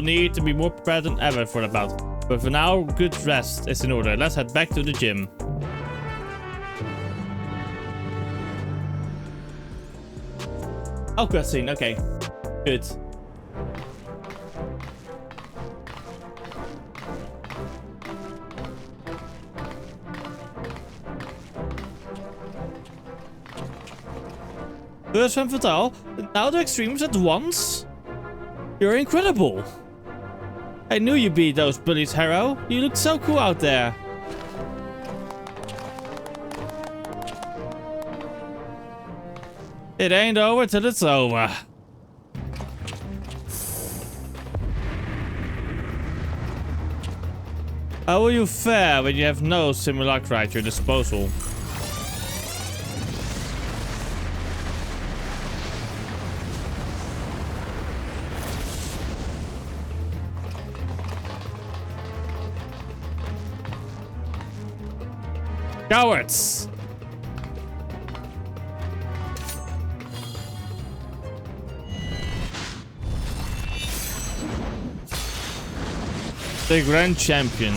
need to be more prepared than ever for the bout. But for now, good rest is in order. Let's head back to the gym. Oh, cutscene. Okay. Good. First Femme Fatale, now the extremes at once? You're incredible. I knew you beat those bullies, Hero. You looked so cool out there. It ain't over till it's over. How will you fare when you have no simulacra at your disposal? Cowards! The Grand Champion.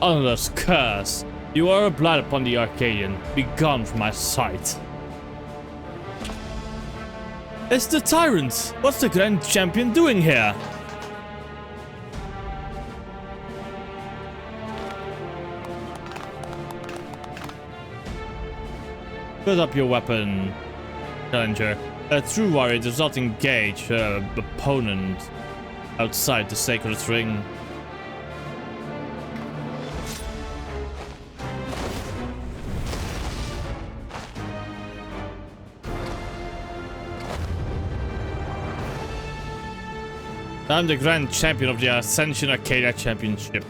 Unless curse, you are a blight upon the Arcadion. Be gone from my sight. It's the tyrant! What's the Grand Champion doing here? Put up your weapon, challenger. A true warrior does not engage her opponent outside the sacred ring. I'm the Grand Champion of the Ascension Arcadia Championship.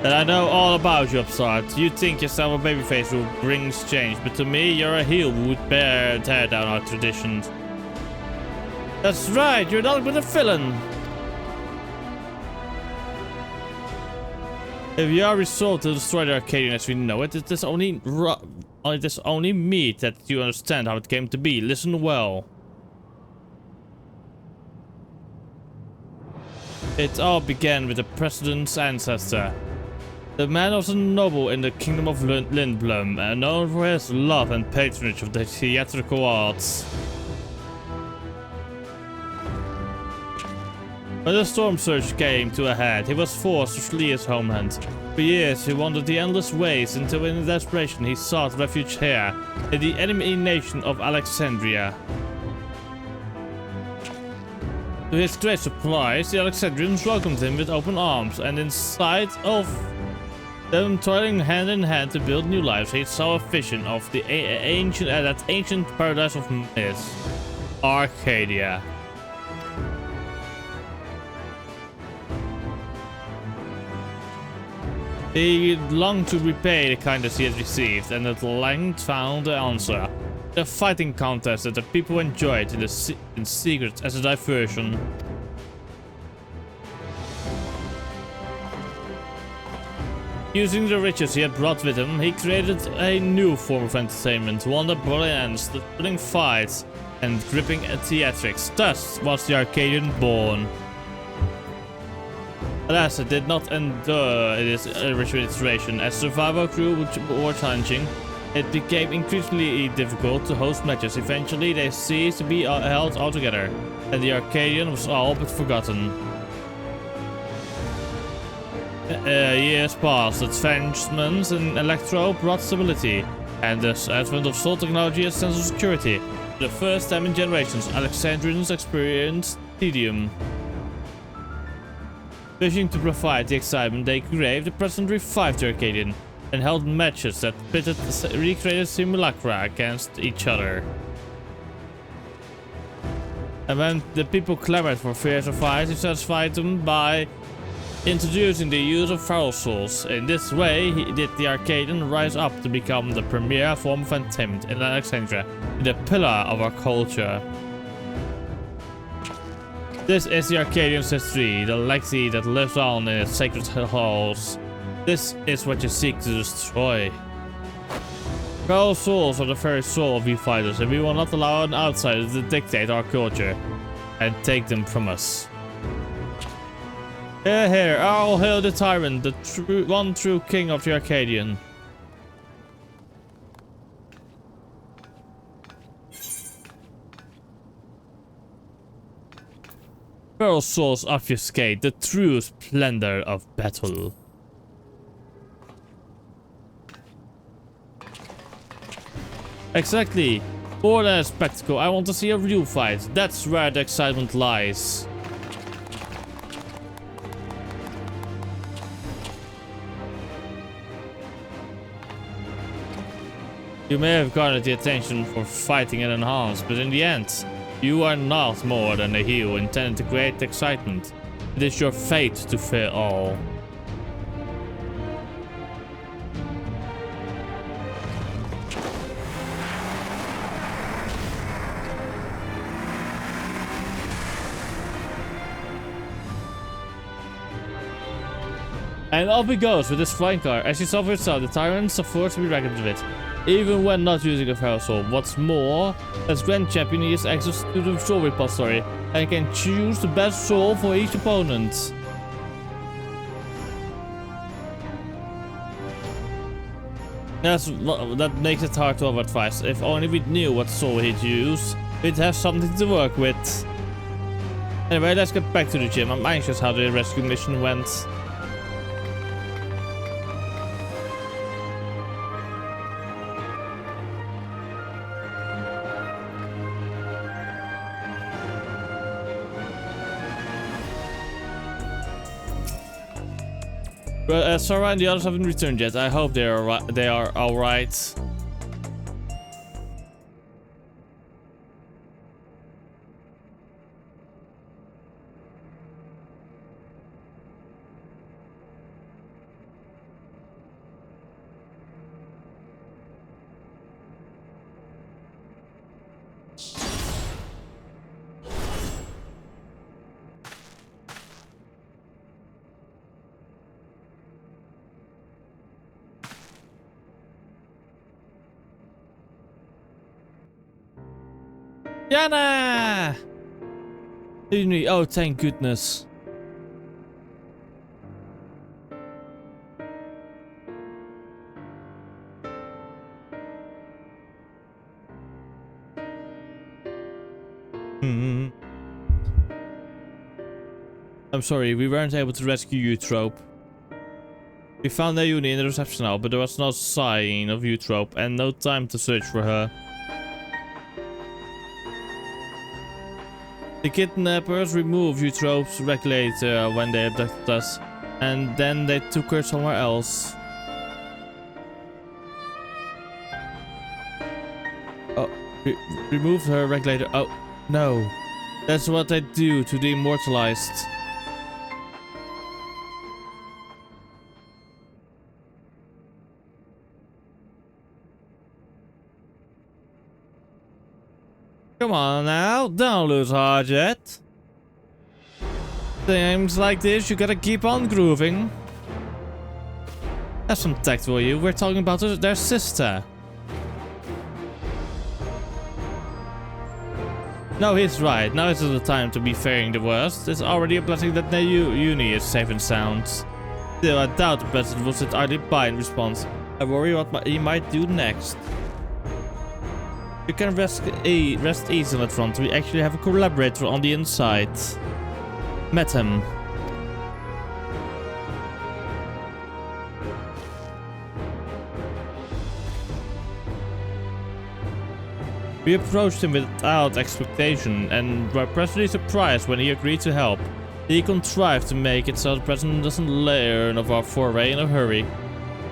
And I know all about you, Upstart. You think yourself a babyface who brings change, but to me, you're a heel who would tear down our traditions. That's right, you're not with a villain. If you are resolved to destroy the Arcadion as we know it, it is only meet that you understand how it came to be. Listen well. It all began with the President's ancestor. The man was a noble in the kingdom of Lindblom, and known for his love and patronage of the theatrical arts. When the storm surge came to a head, he was forced to flee his homeland. For years, he wandered the endless ways until in desperation he sought refuge here, in the enemy nation of Alexandria. To his great surprise, the Alexandrians welcomed him with open arms, and in sight of them toiling hand in hand to build new lives, he saw a vision of the ancient paradise of myth, Arcadia. He longed to repay the kindness he had received, and at length found the answer. The fighting contest that the people enjoyed in secret as a diversion. Using the riches he had brought with him, he created a new form of entertainment, one that brought ends, the thrilling fights and gripping theatrics. Thus was the Arcadion born. Alas, it did not endure in its original iteration. As survival crew were challenging, it became increasingly difficult to host matches. Eventually, they ceased to be held altogether, and the Arcadion was all but forgotten. Years passed. Advancements in electro brought stability, and the advent of soul technology a sense of security. For the first time in generations, Alexandrians experienced tedium. Wishing to provide the excitement they craved, the President revived the Arcadion and held matches that pitted recreated simulacra against each other. And when the people clamored for fiercer fights, he satisfied them by introducing the use of feral souls. In this way, he did the Arcadion rise up to become the premier form of entertainment in Alexandria, the pillar of our culture. This is the Arcadian's history, the legacy that lives on in its sacred halls. This is what you seek to destroy. Feral souls are the very soul of you fighters, and we will not allow an outsider to dictate our culture and take them from us. Hear, hear, all hail the tyrant, the one true king of the Arcadion. Feral souls obfuscate the true splendor of battle. Exactly. More than a spectacle, I want to see a real fight. That's where the excitement lies. You may have garnered the attention for fighting and enhance, but in the end, you are not more than a hero intended to create excitement. It is your fate to fail all. And off he goes with his flying car. As you saw for yourself, the tyrants are forced to be reckoned with, even when not using a feral soul. What's more, as Grand Champion, he has access to the soul repository and can choose the best soul for each opponent. That makes it hard to advise. If only we knew what soul he'd use, we'd have something to work with. Anyway, let's get back to the gym. I'm anxious how the rescue mission went. Well, Sarah and the others haven't returned yet. I hope they are all right. Yana! Oh, thank goodness. I'm sorry, we weren't able to rescue Eutrope. We found Naomi in the reception hall, but there was no sign of Eutrope and no time to search for her. The kidnappers removed Eutrope's regulator when they abducted us, and then they took her somewhere else. Oh, removed her regulator. Oh, no. That's what they do to the immortalized. Come on now, don't lose heart yet. Things like this, you gotta keep on grooving. Have some tact, will you? We're talking about their sister. No, he's right. Now isn't the time to be fearing the worst. It's already a blessing that Uni is safe and sound. Still, I doubt the president will sit idly by in response. I worry what he might do next. You can rest easy on that front. We actually have a collaborator on the inside. Met him. We approached him without expectation and were pleasantly surprised when he agreed to help. He contrived to make it so the president doesn't learn of our foray in a hurry.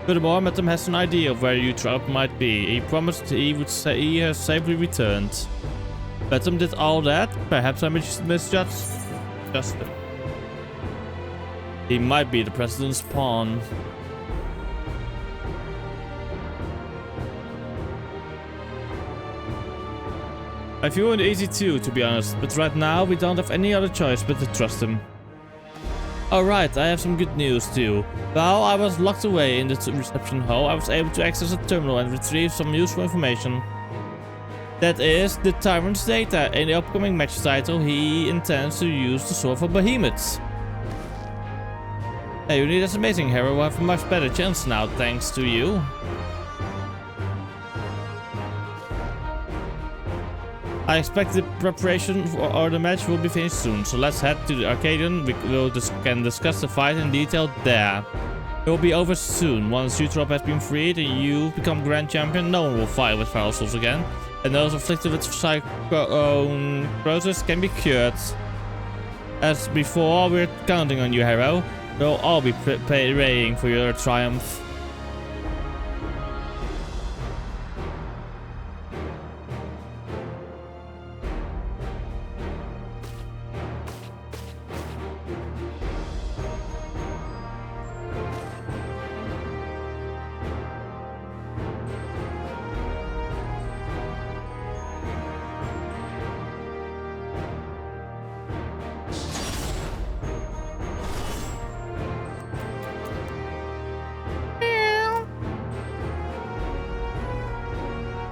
Furthermore, Metam has an idea of where Eutrope might be. He promised he would say he has safely returned. Metam did all that? Perhaps I misjudged him. He might be the president's pawn. I feel uneasy too, to be honest, but right now we don't have any other choice but to trust him. Alright, I have some good news too. While I was locked away in the reception hall, I was able to access a terminal and retrieve some useful information. That is, the Tyrant's data. In the upcoming match title, he intends to use the sword for behemoths. Hey, Uni, that's amazing, hero. We'll have a much better chance now, thanks to you. I expect the preparation for the match will be finished soon, so let's head to the Arcadion. We can discuss the fight in detail there. It will be over soon. Once Eutrope has been freed and you become Grand Champion, no one will fight with feral souls again. And those afflicted with psychosis can be cured. As before, we're counting on you, hero. We'll all be praying for your triumph.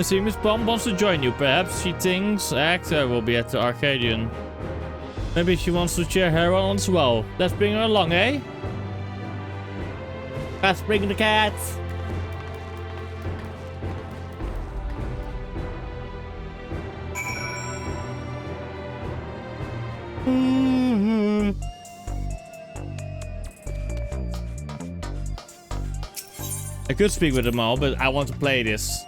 Assuming Miss Bomb wants to join you. Perhaps she thinks Actor will be at the Arcadion. Maybe she wants to cheer her on as well. Let's bring her along, eh? Let's bring the cats. I could speak with them all, but I want to play this.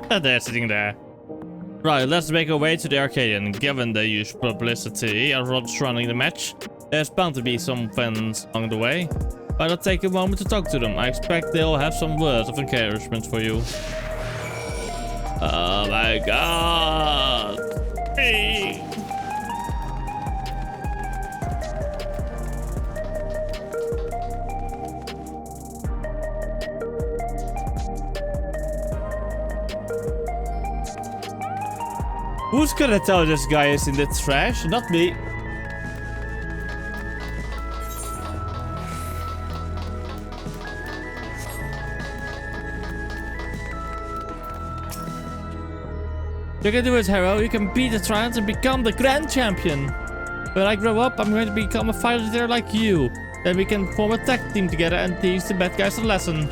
They're sitting there. Right, let's make our way to the Arcadion. Given the huge publicity surrounding the match, there's bound to be some fans along the way. But I'll take a moment to talk to them. I expect they'll have some words of encouragement for you. Oh my god! Hey. Who's gonna tell this guy is in the trash? Not me. You can do it, hero. You can beat the Trans and become the Grand Champion. When I grow up, I'm going to become a fighter like you. Then we can form a tag team together and teach the bad guys a lesson.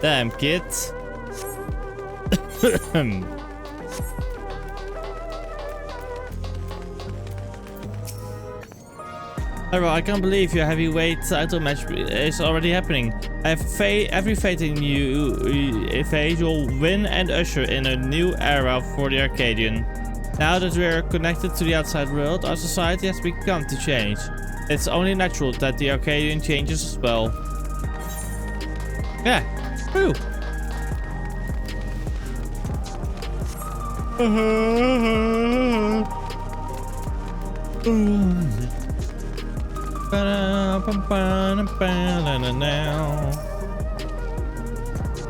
Damn, kid. Hero, I can't believe your heavyweight title match is already happening. I have every faith in you. Faith you'll win and usher in a new era for the Arcadion. Now that we are connected to the outside world, our society has begun to change. It's only natural that the Arcadion changes as well. Yeah, true.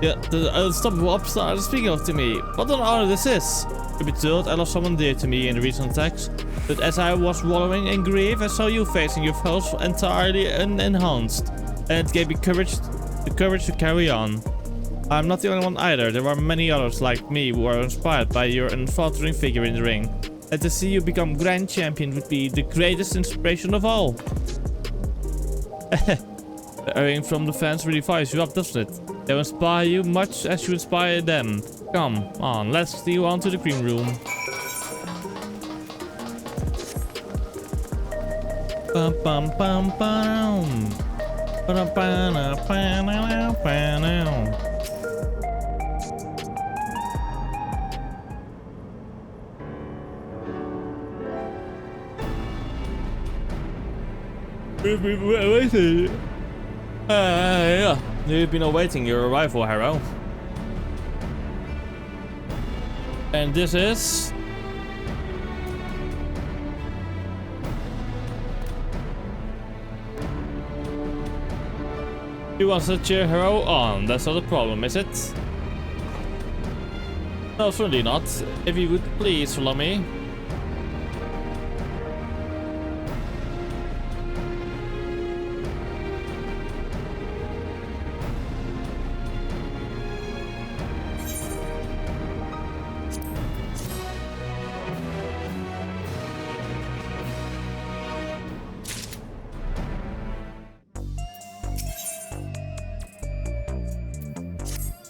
Yeah, the unstoppable upstart is speaking of to me. What an honor this is! To be told, I lost someone dear to me in the recent attacks. But as I was wallowing in grief, I saw you facing your foes entirely unenhanced. And it gave me the courage to carry on. I'm not the only one either. There are many others like me who are inspired by your unfaltering figure in the ring. And to see you become Grand Champion would be the greatest inspiration of all. The erring from the fans really fires you up, doesn't it? They inspire you much as you inspire them. Come on, let's see you on to the green room. Bum bum bum bum. We've been waiting. Yeah, you've been awaiting your arrival, Harrow. And this is... You want to cheer Harrow on, that's not a problem, is it? No, certainly not. If you would please follow me.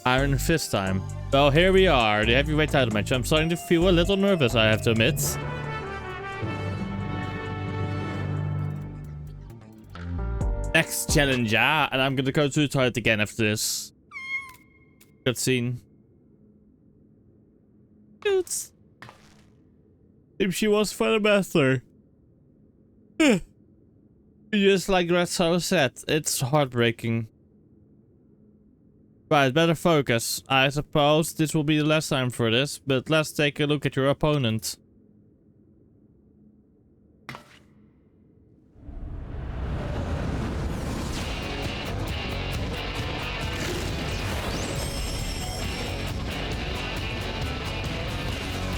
Iron Fist time. Well, here we are, the heavyweight title match. I'm starting to feel a little nervous, I have to admit. Next challenger, and I'm gonna go to the toilet again after this. Cutscene. Dudes. If she was for the master. Just like Ratso said, it's heartbreaking. Right, better focus. I suppose this will be the last time for this, but let's take a look at your opponent.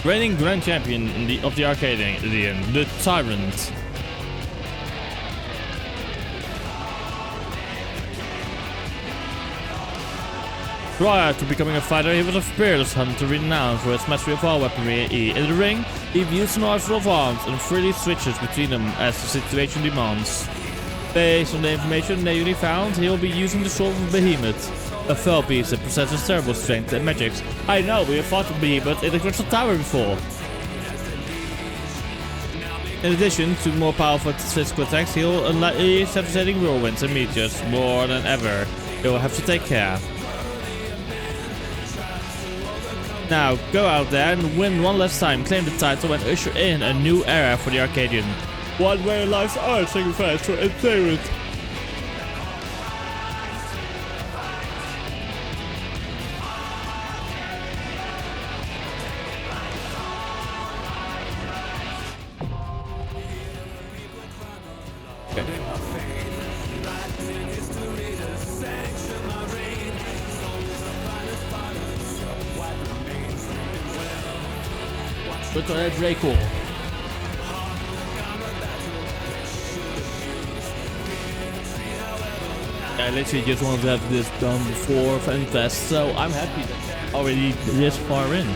Reigning Grand Champion of the Arcadion, the Tyrant. Prior to becoming a fighter, he was a fearless hunter renowned for his mastery of all weaponry. In the ring, he views an arsenal of arms and freely switches between them as the situation demands. Based on the information Naomi found, he will be using the sword of Behemoth, a fell piece that possesses terrible strength and magics. I know, we have fought with Behemoth in the Crystal Tower before. In addition to more powerful physical attacks, he'll unleash devastating whirlwinds and meteors more than ever. He'll have to take care. Now, go out there and win one last time, claim the title and usher in a new era for the Arcadion. One where lives are sacrificed for entertainment. But that's very cool. I literally just wanted to have this done before fanfest, so I'm happy that I'm already this far in.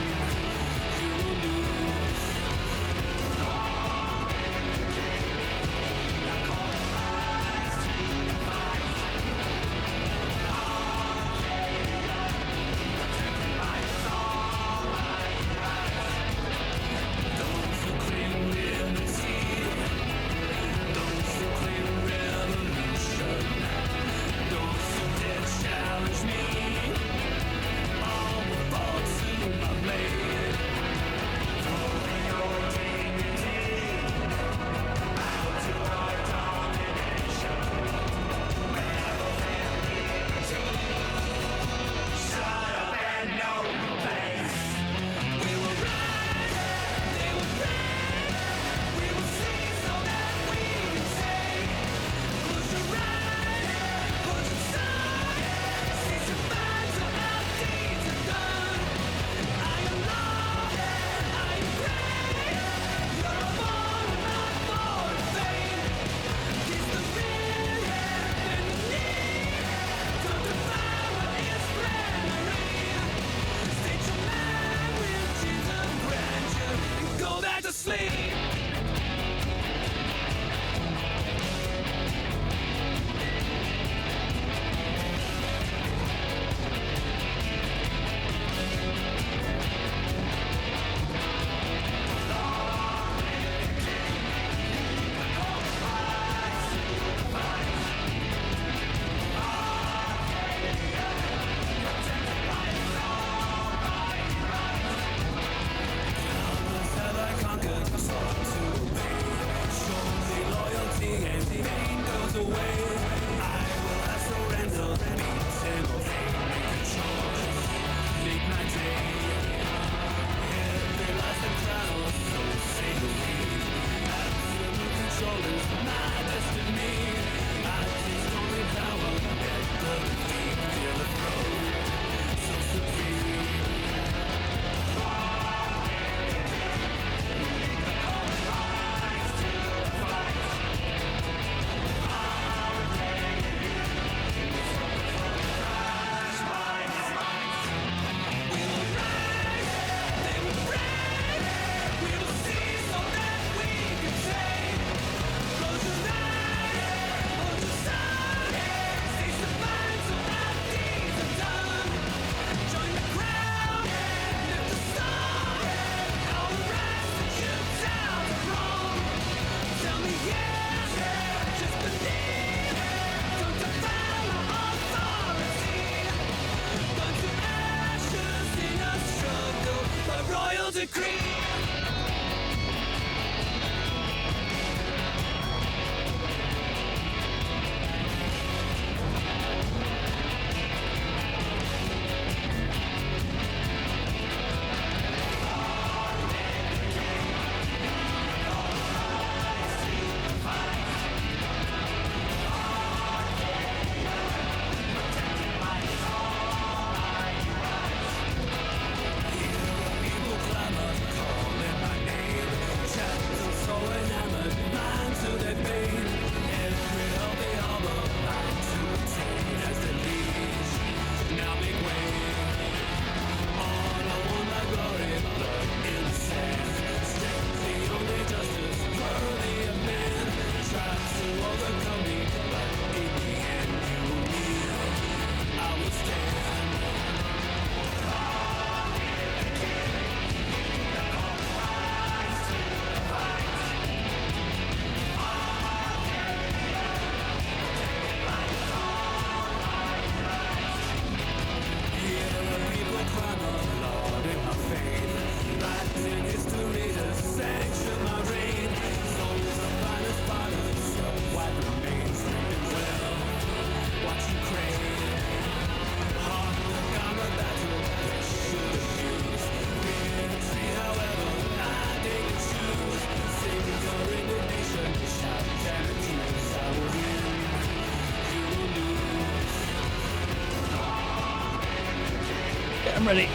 I'm ready.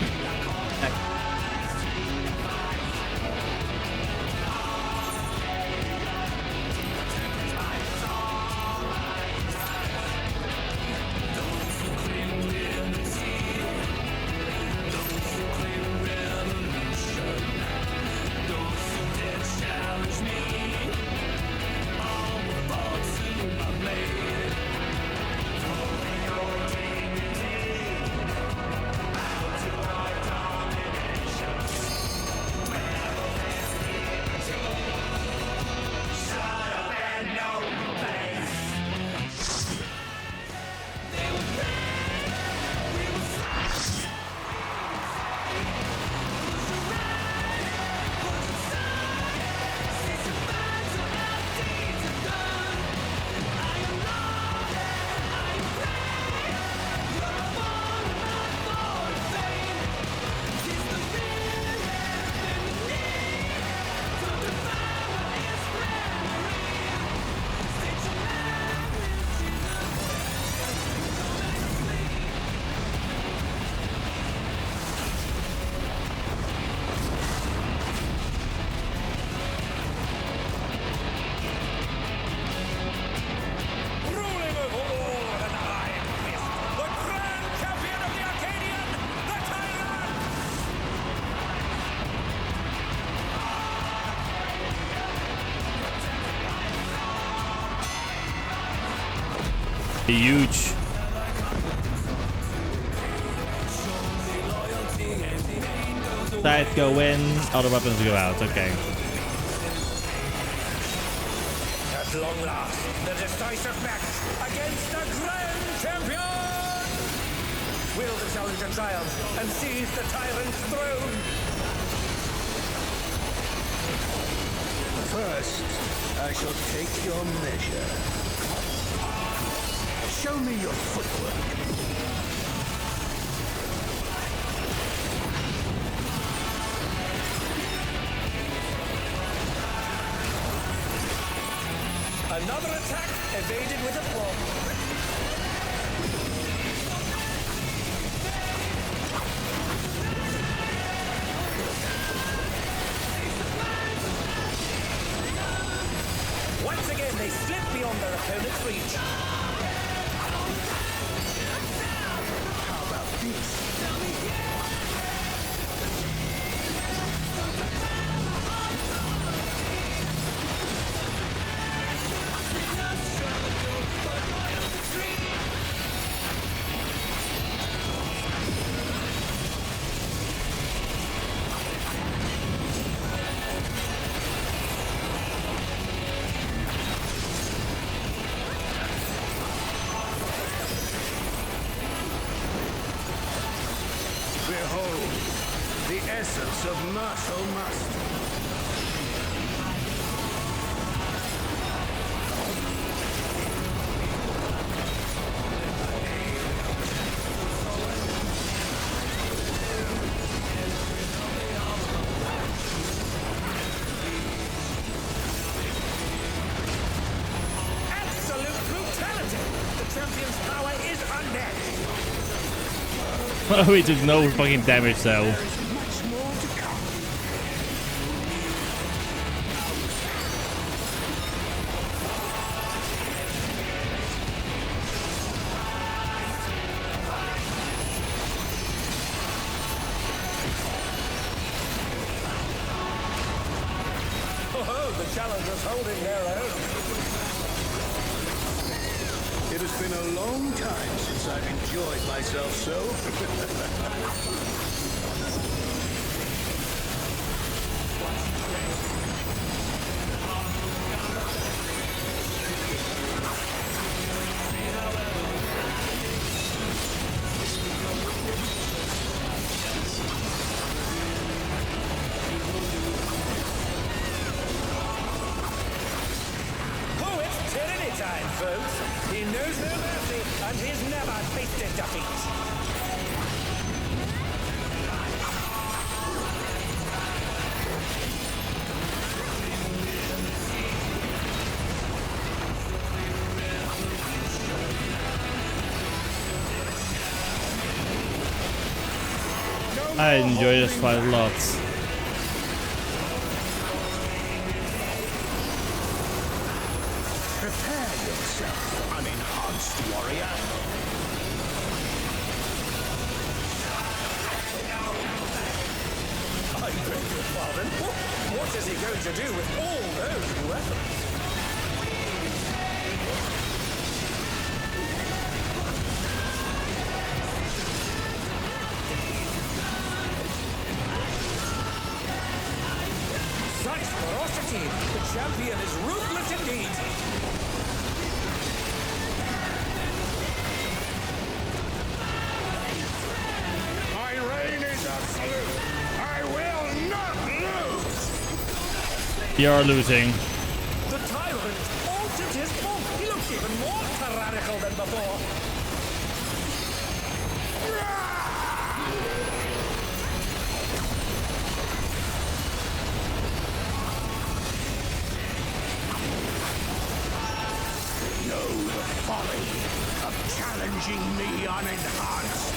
Ruling over all with an iron fist, the grand champion of the Arcadion, the Tyrant! Huge. Side go in, other weapons go out. Okay. At long last, the decisive match against the grand champion! Will the challenger triumph and seize the tyrant's throne? First, I shall take your measure. Show me your footwork. Another attack evaded with a blow. Once again, they slip beyond their opponent's reach. How about this? Behold, the essence of martial mastery. Absolute brutality! The champion's power is unmatched. Oh, he took no fucking damage though. There is much more to come. Oh, the challengers holding their own. It has been a long time since I've enjoyed myself so. Oh, it's tyranny time, folks. He knows no mercy, and he's never tasted defeat. I enjoy this fight a lot. Prepare yourself, unenhanced warrior. I beg your pardon. What is he going to do with all those weapons? Such ferocity! The champion is ruthless indeed! My reign is absolute. I will not lose. You're losing. The tyrant altered his form. He looks even more tyrannical than before. Know the folly of challenging me unenhanced.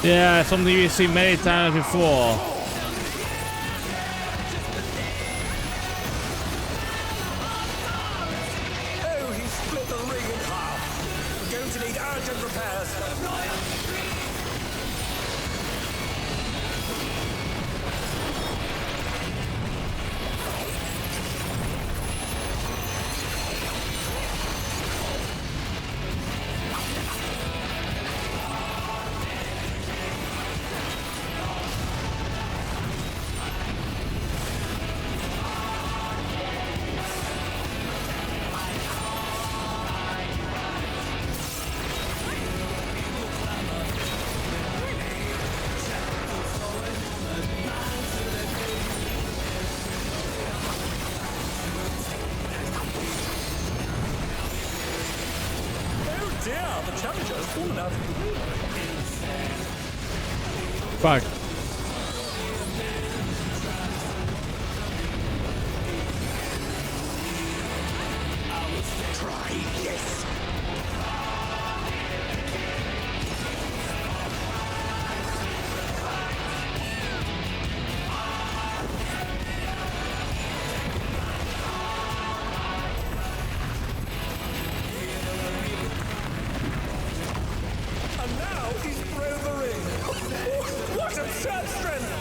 Yeah, something we've seen many times before. Oh, he split the ring in half. We're going to need urgent repairs. Dear, the challenger has fallen out of the ring. Fuck. Try this. And now he's thrown the ring. What absurd strength!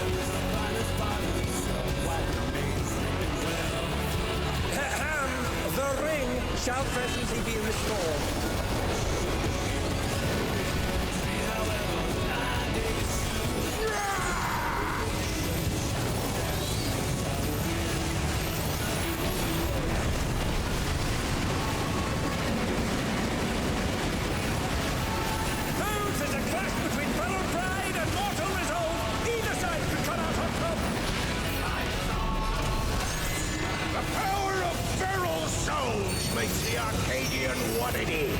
Ahem, the ring shall presently be restored. Who's is a clash between battle pride and mortal resolve? Either side could come out on top. The power of feral souls makes the Arcadion what it is.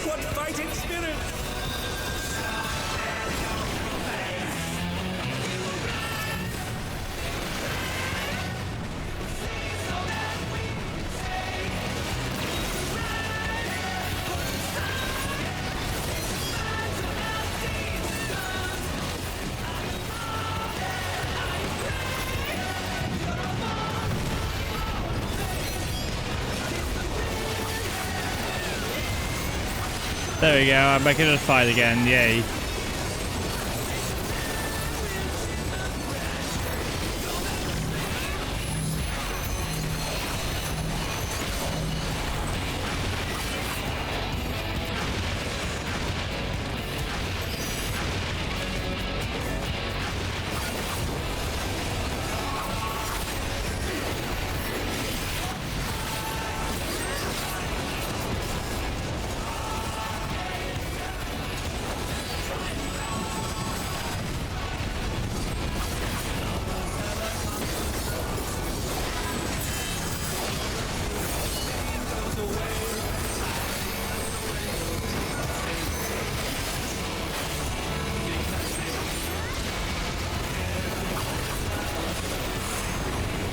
What fighting spirit! There we go, I'm back in the fight again, yay.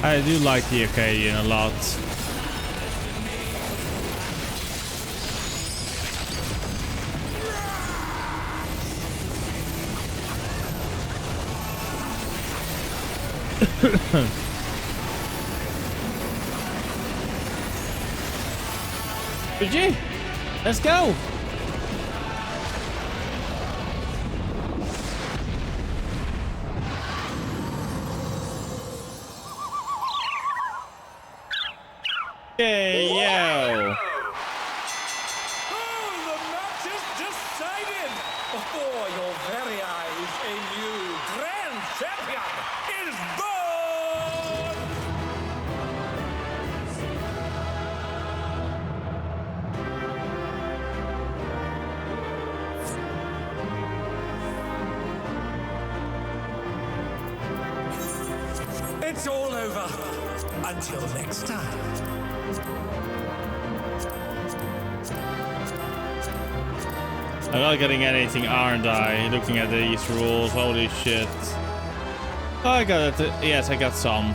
I do like the Arcadion a lot. GG! Let's go! Hey, yo! Oh, the match is decided! Before your very eyes, a new grand champion is born! It's all over. Until next time. I'm not getting anything, aren't I? Looking at these rules, holy shit. I got it. Yes, I got some.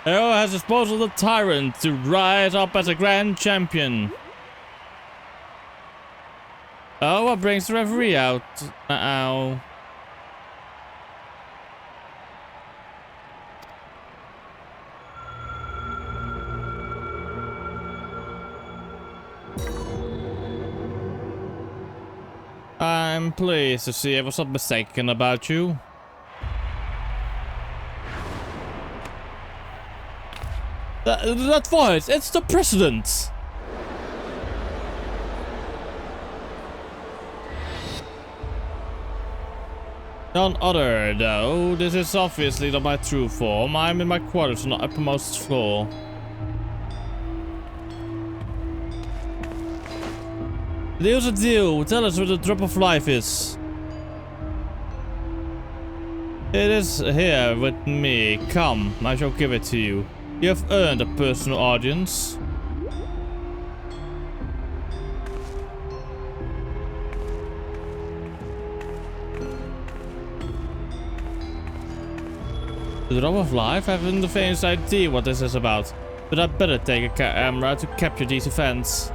Hero has disposed of the tyrant to rise up as a grand champion. Oh, what brings the referee out? Uh-oh. I'm pleased to see I was not mistaken about you. That voice, it's the president! None other, though. This is obviously not my true form. I'm in my quarters on the uppermost floor. Deal's a deal. Tell us what the drop of life is. It is here with me. Come, I shall give it to you. You have earned a personal audience. The drop of life? I haven't the faintest idea what this is about. But I'd better take a camera to capture these events.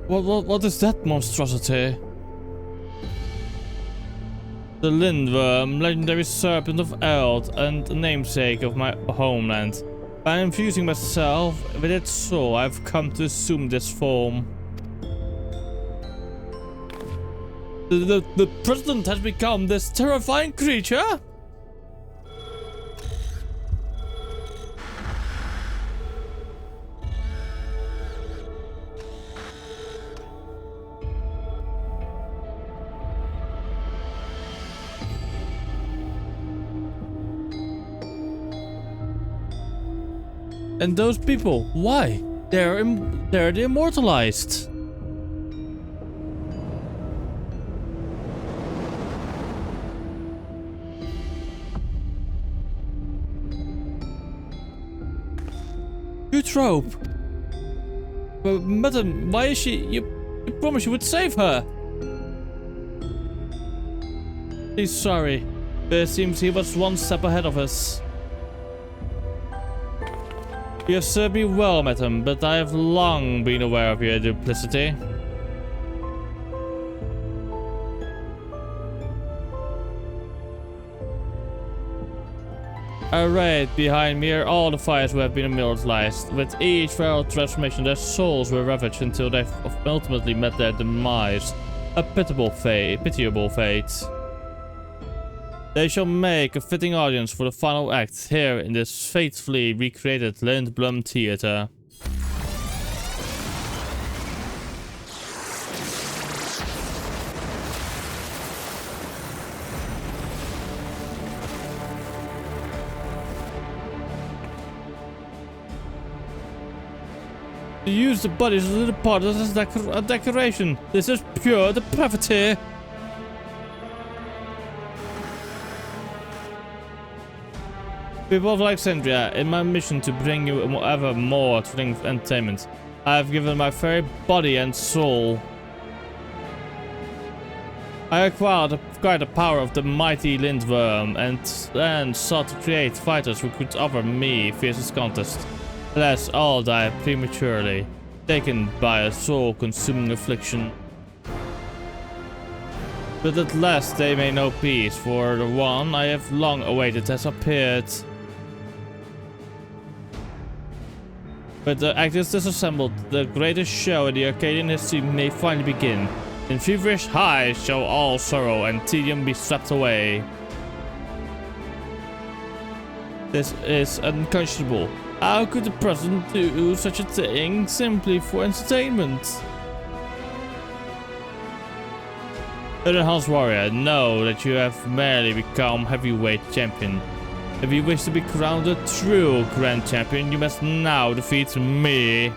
What is that monstrosity? The Lindworm, legendary serpent of Eld and namesake of my homeland. By infusing myself with its soul, I've come to assume this form. The president has become this terrifying creature? And those people, why? They're the immortalized. Eutrope. But madam, why is she? You promised you would save her. He's sorry, but it seems he was one step ahead of us. You have served me well, madam, but I have long been aware of your duplicity. Alright, behind me are all the fighters who have been immortalized. With each feral transformation, their souls were ravaged until they ultimately met their demise. A pitiable fate. They shall make a fitting audience for the final act here in this faithfully recreated Lindblom Theater. To use the bodies as a little part as a decoration. This is pure depravity. People of Alexandria, in my mission to bring you ever more thrilling entertainment, I have given my very body and soul. I acquired the power of the mighty Lindworm and sought to create fighters who could offer me fiercest contest. Alas, all die prematurely, taken by a soul-consuming affliction. But at last they may know peace, for the one I have long awaited has appeared. With the actors disassembled, the greatest show in the Arcadian history may finally begin. In feverish highs shall all sorrow and tedium be swept away. This is unconscionable. How could the president do such a thing simply for entertainment? Hans Warrior, know that you have merely become heavyweight champion. If you wish to be crowned a true grand champion, you must now defeat me.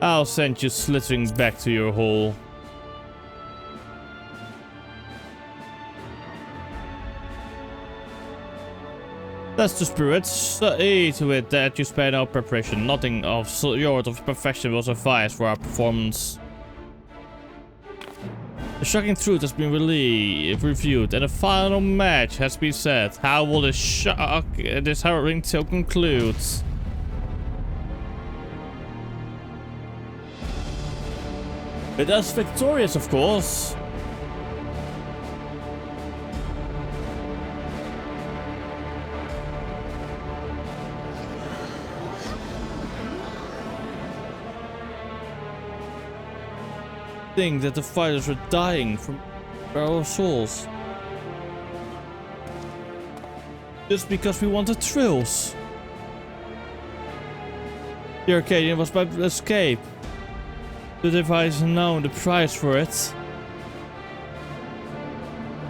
I'll send you slithering back to your hole. That's the spirit. See to it that you spare no preparation. Nothing of sort of perfection will suffice for our performance. The shocking truth has been reviewed, and a final match has been set. How will this harrowing tale conclude? With us victorious, of course. Think that the fighters were dying from our souls. Just because we wanted thrills. The Arcadion was about to escape. But if I had known the price for it.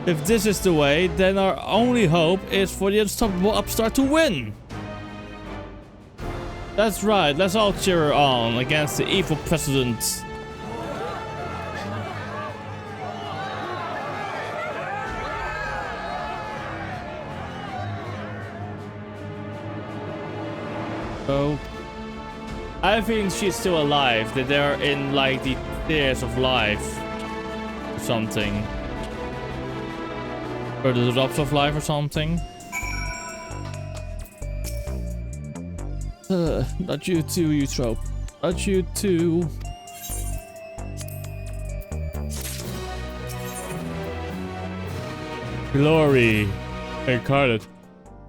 If this is the way, then our only hope is for the unstoppable upstart to win. That's right, let's all cheer on against the evil president. So, I think she's still alive, that they're in like the tears of life or something. Or the drops of life or something. Not you too, Eutrope. Not you too. Glory incarnate.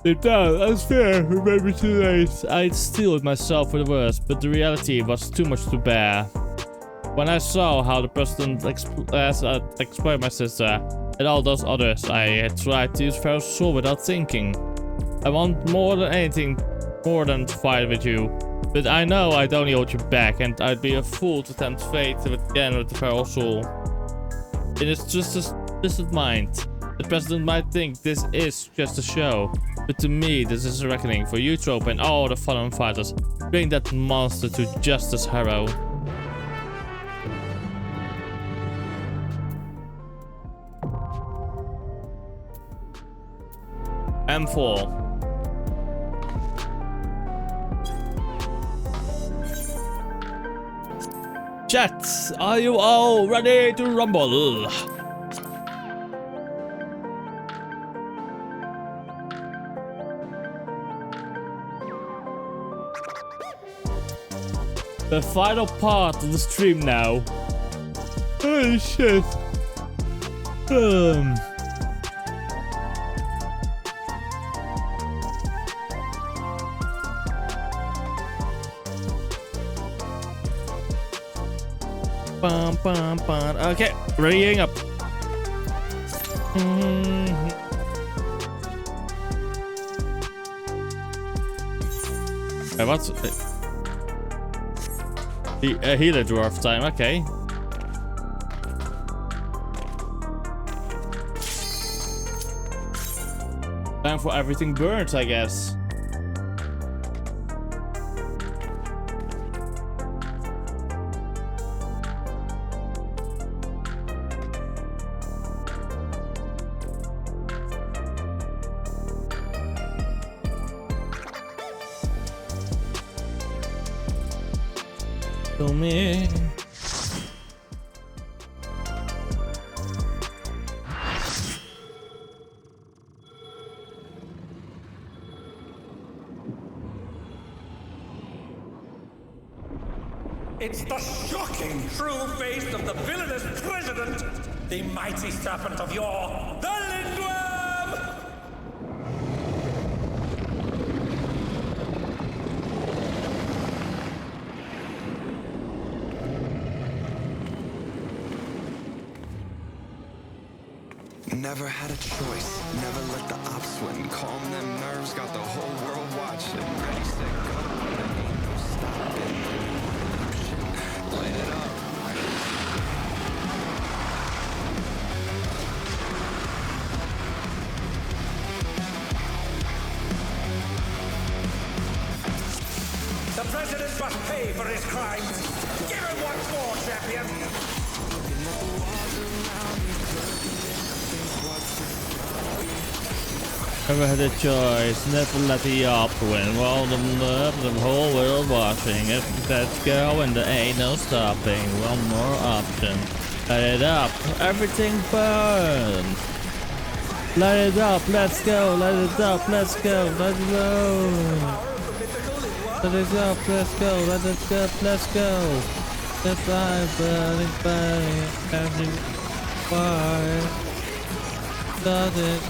Deep down, I was fair, remember too late. I'd steeled myself for the worst, but the reality was too much to bear. When I saw how the president exploited my sister and all those others, I had tried to use Pharaoh's soul without thinking. I want more than anything, more than to fight with you. But I know I'd only hold you back, and I'd be a fool to tempt fate again with the Pharaoh's soul. It is just as distant mind. The president might think this is just a show, but to me this is a reckoning for you, Trope, and all the fallen fighters. Bring that monster to Justice Harrow. M4. Chat, are you all ready to rumble? The final part of the stream now. Holy shit. Bum, bum, bum. Okay, readying up. Hey, what's the healer dwarf time? Okay. Time for everything burns, I guess. To me. It's the shocking true face of the villainous president, the mighty serpent of yore, the Lindworm! Never had a choice, never let the ops win. Calm them nerves, got the whole world watching. Ready, set, go, there ain't no stopping. Light it up. The president must pay for his crimes. Give him what for, champion! Never had a choice, never let the op win. Well, the whole world watching it. Let's go, and there ain't no stopping. One more option. Light it up, everything burns. Light it up, let's go. Light it up, let's go. Let it go. Let it up, let's go. Let it go, let's go. The fire burning, burning, every fire. Does it?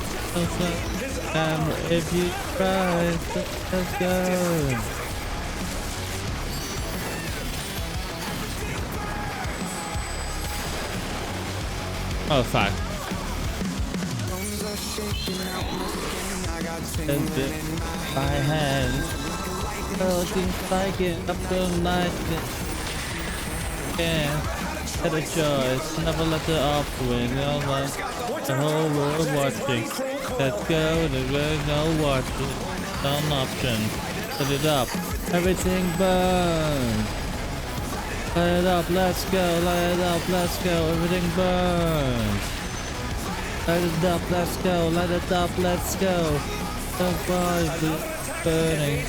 If you try, let's go. Oh fuck. And my hand, things like it up to night. Yeah, had a choice. Never let the op win. The whole world watching. Let's go, there's no watching, no option. Put it up, everything burns. Light it up, let's go, light it up, let's go, everything burns. Light it up, let's go, light it up, let's go. The fire is burning.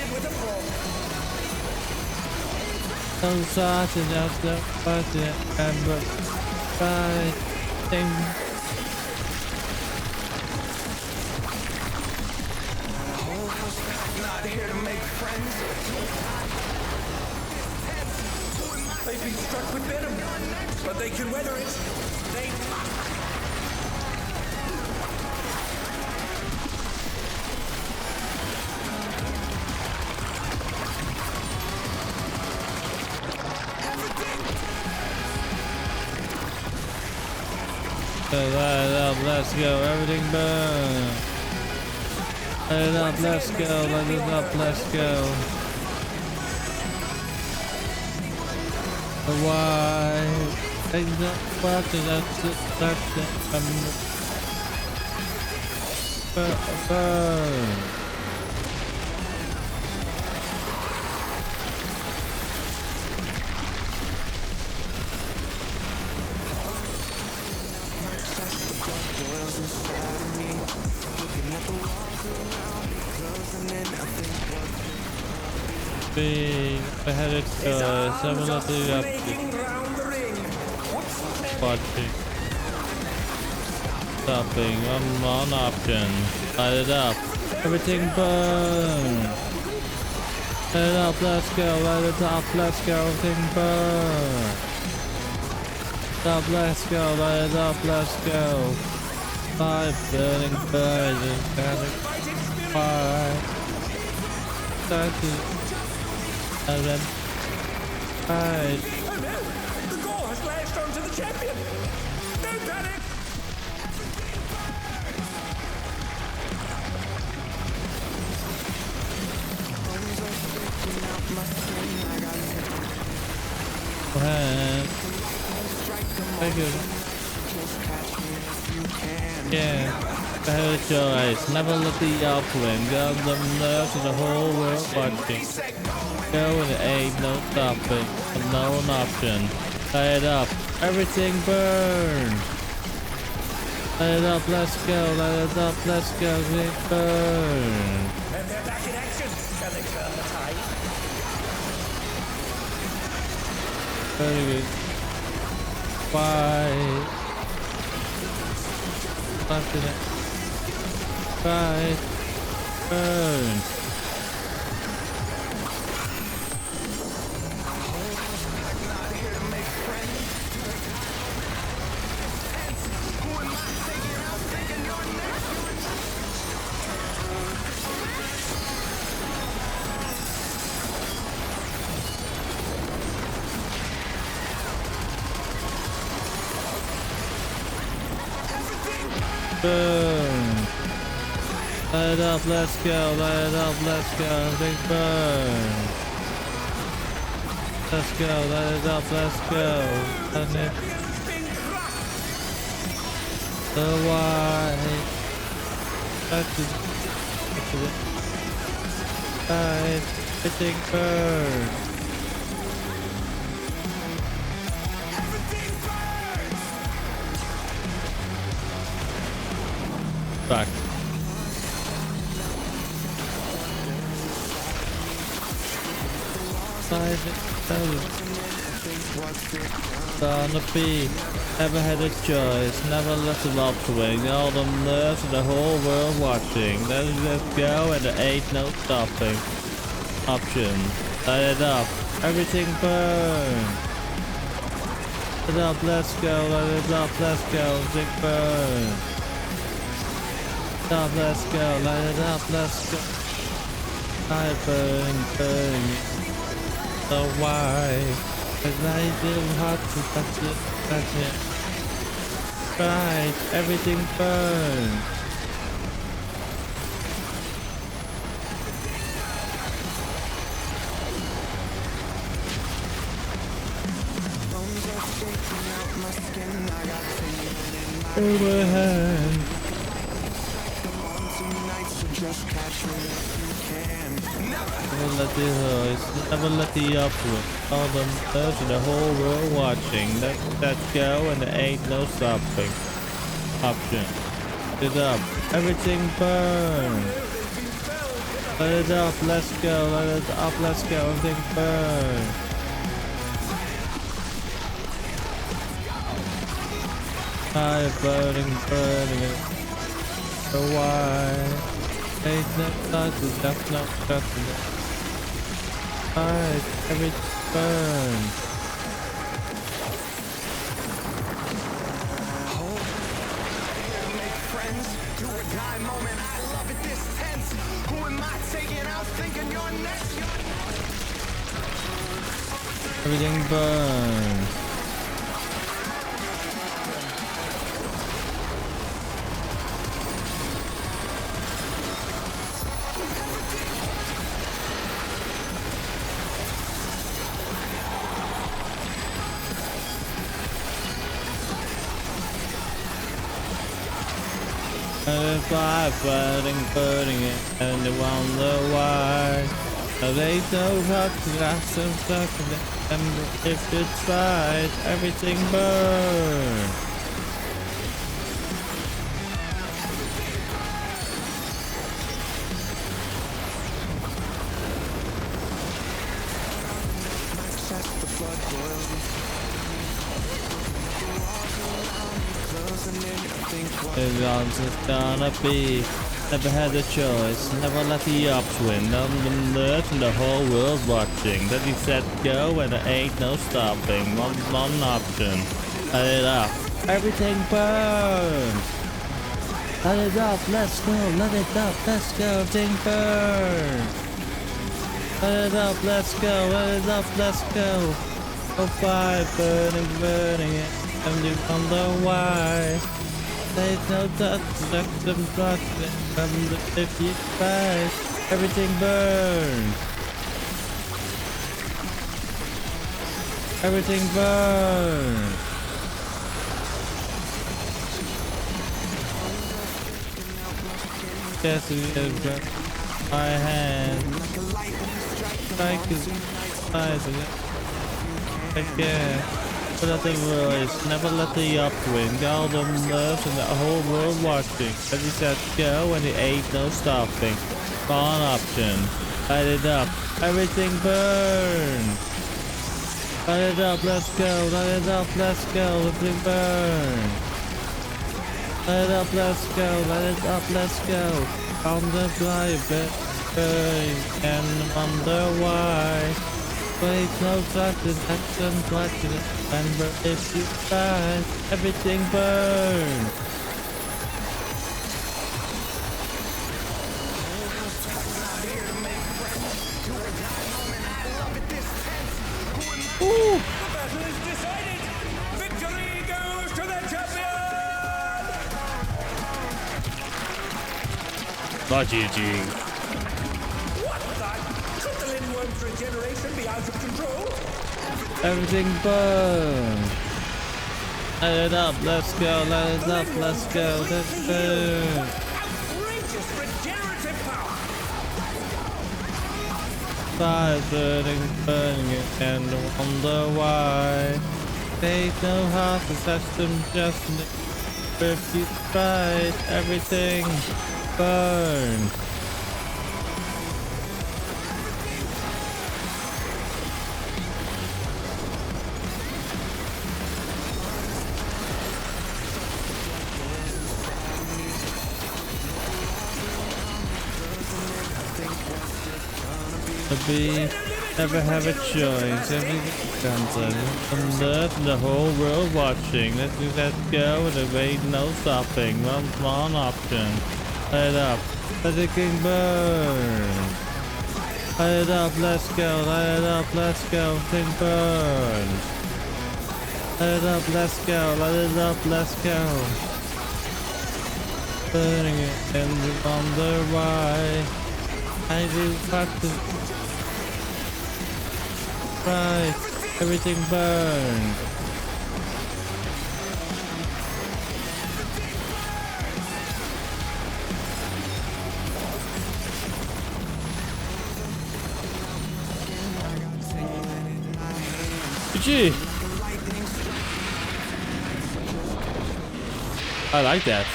No starting out the party and fighting. Here to make friends. They've been struck with venom, but they can weather it. They must. Light it up, let's go, everything burns. Light it up, let's go, light it up, let's go. Why? That's it, that's it. Burn. Big beheaded seven of the Making round the ring. What's watching. Stopping one option. Light it up. Everything burn. Light it up, let's go. Light it up, let's go. Everything burn. Up, let's go. Light it up, let's go. Fire burning, burning, burning. Fire. 30. And then. Fire. Oh no! The gore has lashed onto the champion! Don't panic! Very good. Yeah. Better choice. Never let the upwind go on the nerves of the whole world watching. Go and it ain't no stopping. No an option. Light it up. Everything burn. Light it up. Let's go. Light it up. Let's go. Everything burn. And they're back in action! Can they turn the tide? Very good. Bye. After that. Bye. Burn. Burn. Light it up, let's go. Light it up, let's go. Big burn. Let's go. Light it up, let's go. And it. The white. That's it. Light. Everything burn. Back. Gonna be. Never had a choice. Never let the love swing. All the nerves of the whole world watching. Let's go and there ain't no stopping. Option. Light it up. Everything burn. Light it up. Let's go. Light it up. Let's go. Big burn. Up, let's go, light it up, let's go. I burn. So why? Cause I do hot to touch it. Right, everything burns. Overhand. Never let the hoist, never let the upward. All the nerves of the whole world watching. Let's go and there ain't no stopping. Option. Light it up. Everything burn. Light it up. Let's go. Light it up. Let's go. Everything burn. Fire burning. So why? Ain't no time to that's not nothing. Alright, everything burn. Make friends, do or die moment. I love it this tense. Who am I taking out? Thinking you're next. Everything burns. fire burning it, and they wonder why. They know how to last and stuck in the ember. If it's right, everything burns. It's gonna be. Never had a choice. Never let the ups win. I'm the nerd and the whole world watching. That he said go and there ain't no stopping. One option. Let it up. Everything burns. Let it up. Let's go. Let it up. Let's go. Everything burns. Let it up. Let's go. Let it up. Let's go. Oh, fire burning it. And you wonder why. There's no touch, them blood, if you fight, everything burns. Everything burns. Guess we have my hand. Like his eyes again. Let the voice, never let the upwind, all the nerves and the whole world watching. As he said go and there ain't no stopping. One option. Light it up. Everything burns. Light it up, let's go. Light it up, let's go. Everything burns. Light it up, let's go. Light it up, let's go. On the fire burning and wonder why. Wait, no touches, action, touches. Remember, if you fight, everything burns. Ooh. The battle is decided! Victory goes to the champion! Not GG. What the? Could the Lindworm's regeneration be out of control? Everything burns. Let it up, let's go, let it up, let's go, let's go. Outrageous regenerative power! Fire burning it, and wonder why. They know how to touch them just if you fight, everything burns. Never have a choice. Everything comes on the whole world watching. Let's go. There ain't no stopping. One option. Light it up. Let it burn. Light it up. Let's go. Light it up. Let's go. Thing burns. Light it up. Let's go. Light it up. Let's go. Burning it and you wonder why. I do have to. Right, everything burns. GG. I like that.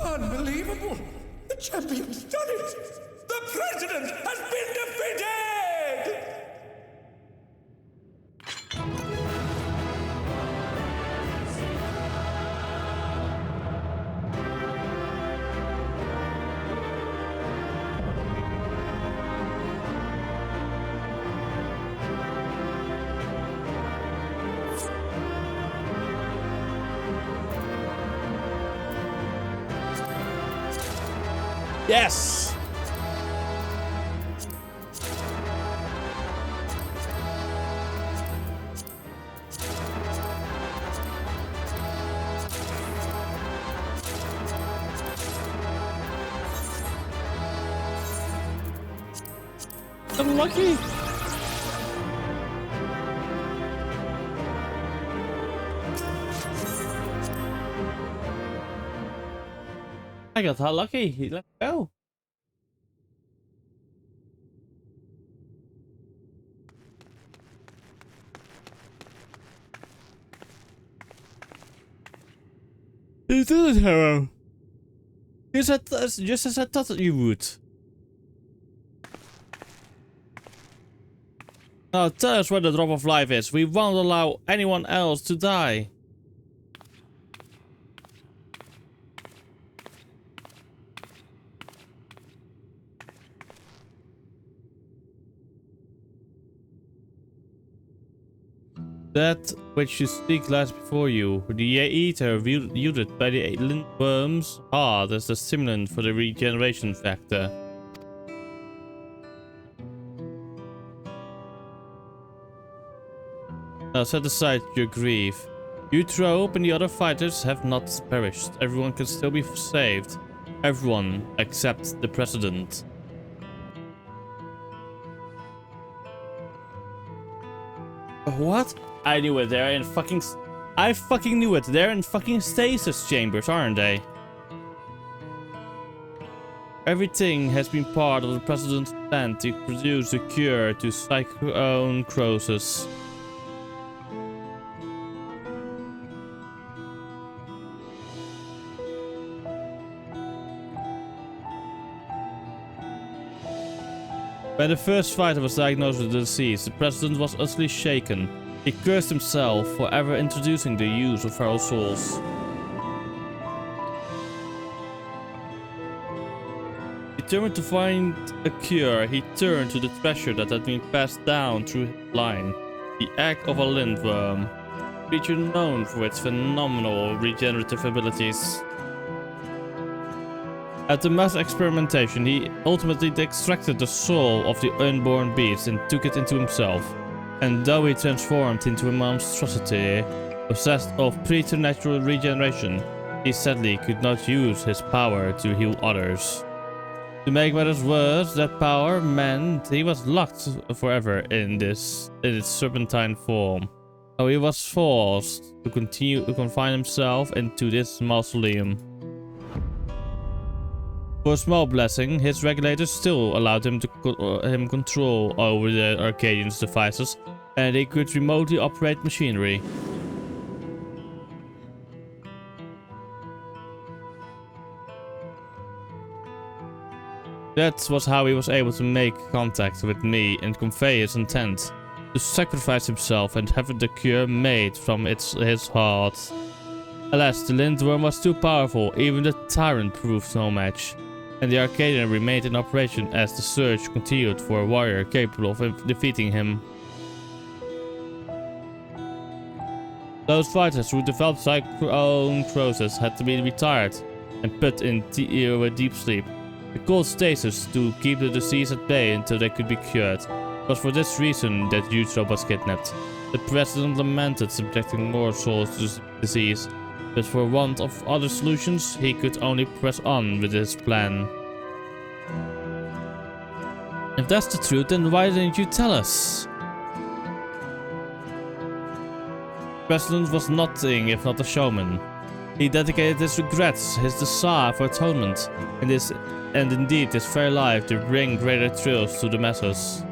Unbelievable! The champion's done it! The president has been defeated! Yes! I'm lucky. I got how lucky. Let's go. You did it, Hero. You said just as I thought you would. Now tell us where the drop of life is. We won't allow anyone else to die. That which you seek lies before you. The ether yielded by the lindworm's heart as the stimulant for the regeneration factor. Now set aside your grief. Eutrope and the other fighters have not perished. Everyone can still be saved. Everyone except the president. What? I knew it. They're in fucking... I fucking knew it. They're in fucking stasis chambers, aren't they? Everything has been part of the president's plan to produce a cure to cyclone Croesus. When the first fighter was diagnosed with the disease, the president was utterly shaken. He cursed himself for ever introducing the use of feral souls. Determined to find a cure, he turned to the treasure that had been passed down through his line, the egg of a lindworm, a creature known for its phenomenal regenerative abilities. At the mass experimentation, he ultimately extracted the soul of the unborn beast and took it into himself. And though he transformed into a monstrosity, possessed of preternatural regeneration, he sadly could not use his power to heal others. To make matters worse, that power meant he was locked forever in its serpentine form. So he was forced to continue to confine himself into this mausoleum. For a small blessing, his regulators still allowed him to control over the Arcadian's devices, and he could remotely operate machinery. That was how he was able to make contact with me and convey his intent to sacrifice himself and have the cure made from his heart. Alas, the lindworm was too powerful. Even the tyrant proved no match, and the Arcadian remained in operation as the search continued for a warrior capable of defeating him. Those fighters who developed cyclone Croesus had to be retired and put in deep sleep. The cold stasis to keep the disease at bay until they could be cured. It was for this reason that Eutrope was kidnapped. The president lamented subjecting more souls to the disease, but for want of other solutions, he could only press on with his plan. If that's the truth, then why didn't you tell us? The president was nothing if not a showman. He dedicated his regrets, his desire for atonement, and indeed his very life to bring greater thrills to the masses.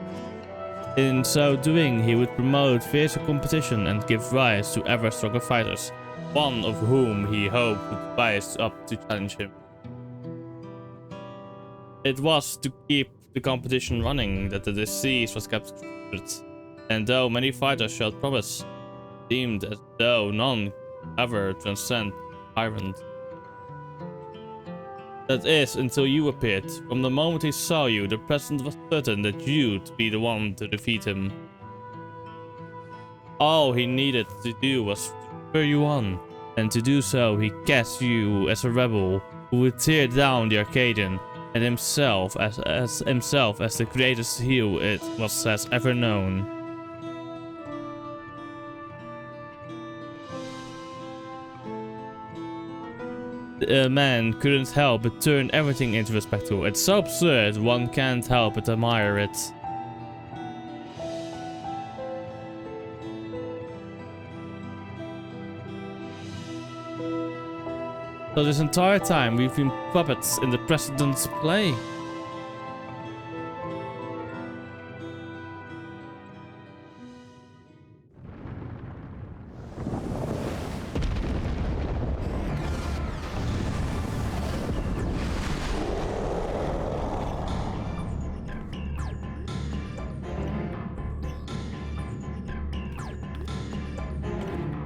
In so doing, he would promote fiercer competition and give rise to ever stronger fighters, one of whom he hoped would rise up to challenge him. It was to keep the competition running that the disease was kept secret, and though many fighters showed promise, it seemed as though none ever transcend the tyrant. That is, until you appeared. From the moment he saw you, the president was certain that you'd be the one to defeat him. All he needed to do was spur you on, and to do so he cast you as a rebel who would tear down the Arcadian, and himself as the greatest heel it has ever known. The man couldn't help but turn everything into a spectacle. It's so absurd, one can't help but admire it. So this entire time we've been puppets in the president's play.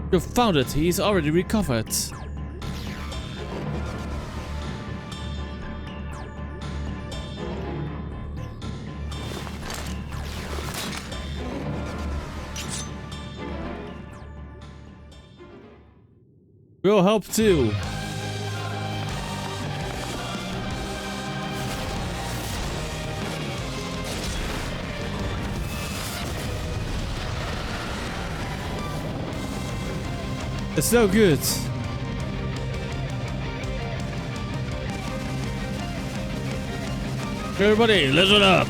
You found it. He's already recovered. We'll help too. It's so good. Everybody, listen up.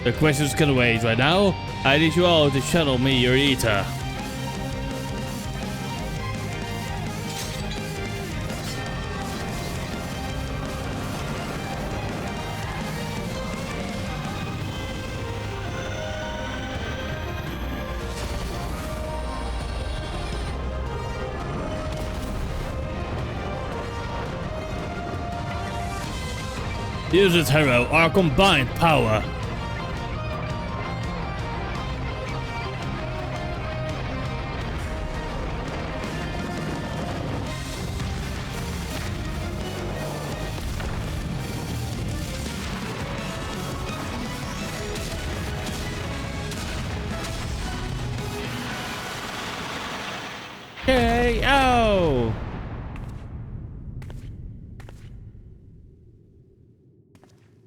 The questions can wait right now. I need you all to shuttle me your eater. Use it, hero, our combined power. KO!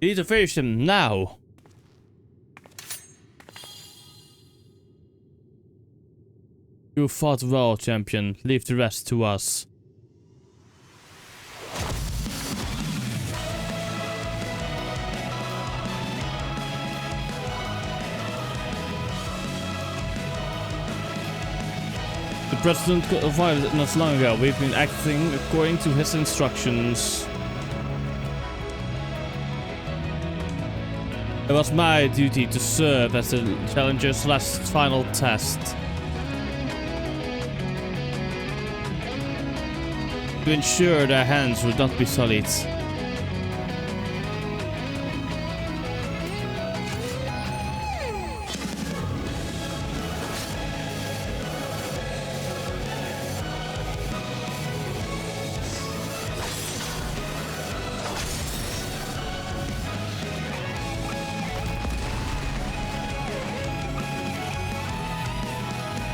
You need to finish him now. You fought well, champion. Leave the rest to us. The president provided it not long ago. We've been acting according to his instructions. It was my duty to serve as the challenger's last final test. To ensure their hands would not be sullied.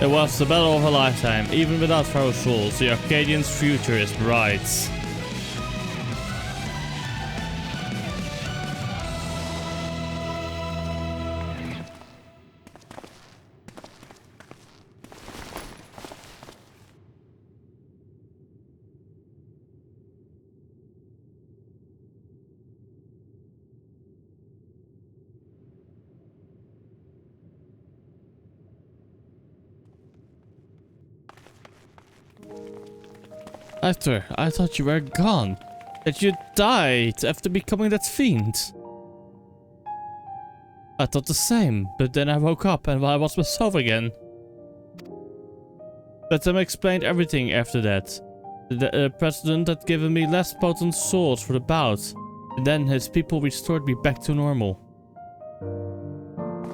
It was the battle of a lifetime. Even without Pharaoh's rules, the Arcadian's future is bright. After, I thought you were gone. That you died after becoming that fiend. I thought the same, but then I woke up and I was myself again. But Tim explained everything after that. The president had given me less potent swords for the bout, and then his people restored me back to normal.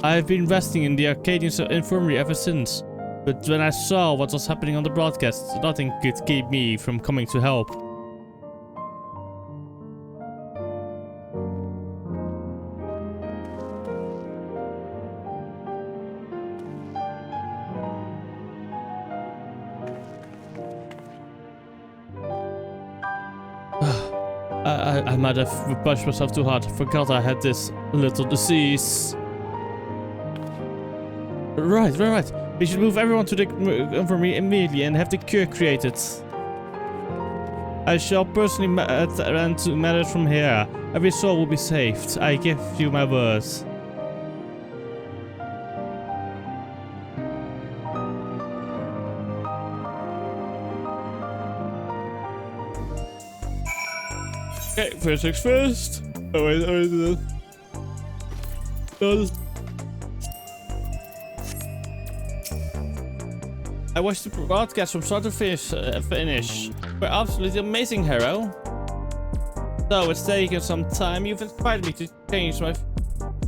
I have been resting in the Arcadian infirmary ever since. But when I saw what was happening on the broadcast, nothing could keep me from coming to help. I might have pushed myself too hard. I forgot I had this little disease. Right. We should move everyone to the infirmary immediately and have the cure created. I shall personally attend to matters from here. Every soul will be saved. I give you my words. Okay, first things first. Oh wait. I watched the broadcast from start to finish. We're absolutely amazing, Hero. So it's taken some time. You've inspired me to change my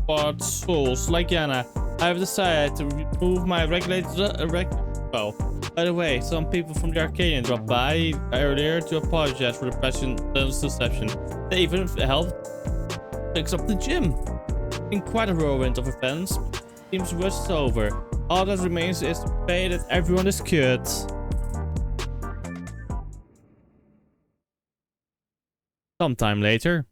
part souls. Like Yana, I have decided to remove my regulated. Well, by the way, some people from the Arcadion dropped by earlier to apologize for the present deception. They even helped fix up the gym. In quite a whirlwind of events, seems worst is over. All that remains is to pray that everyone is cured. Sometime later.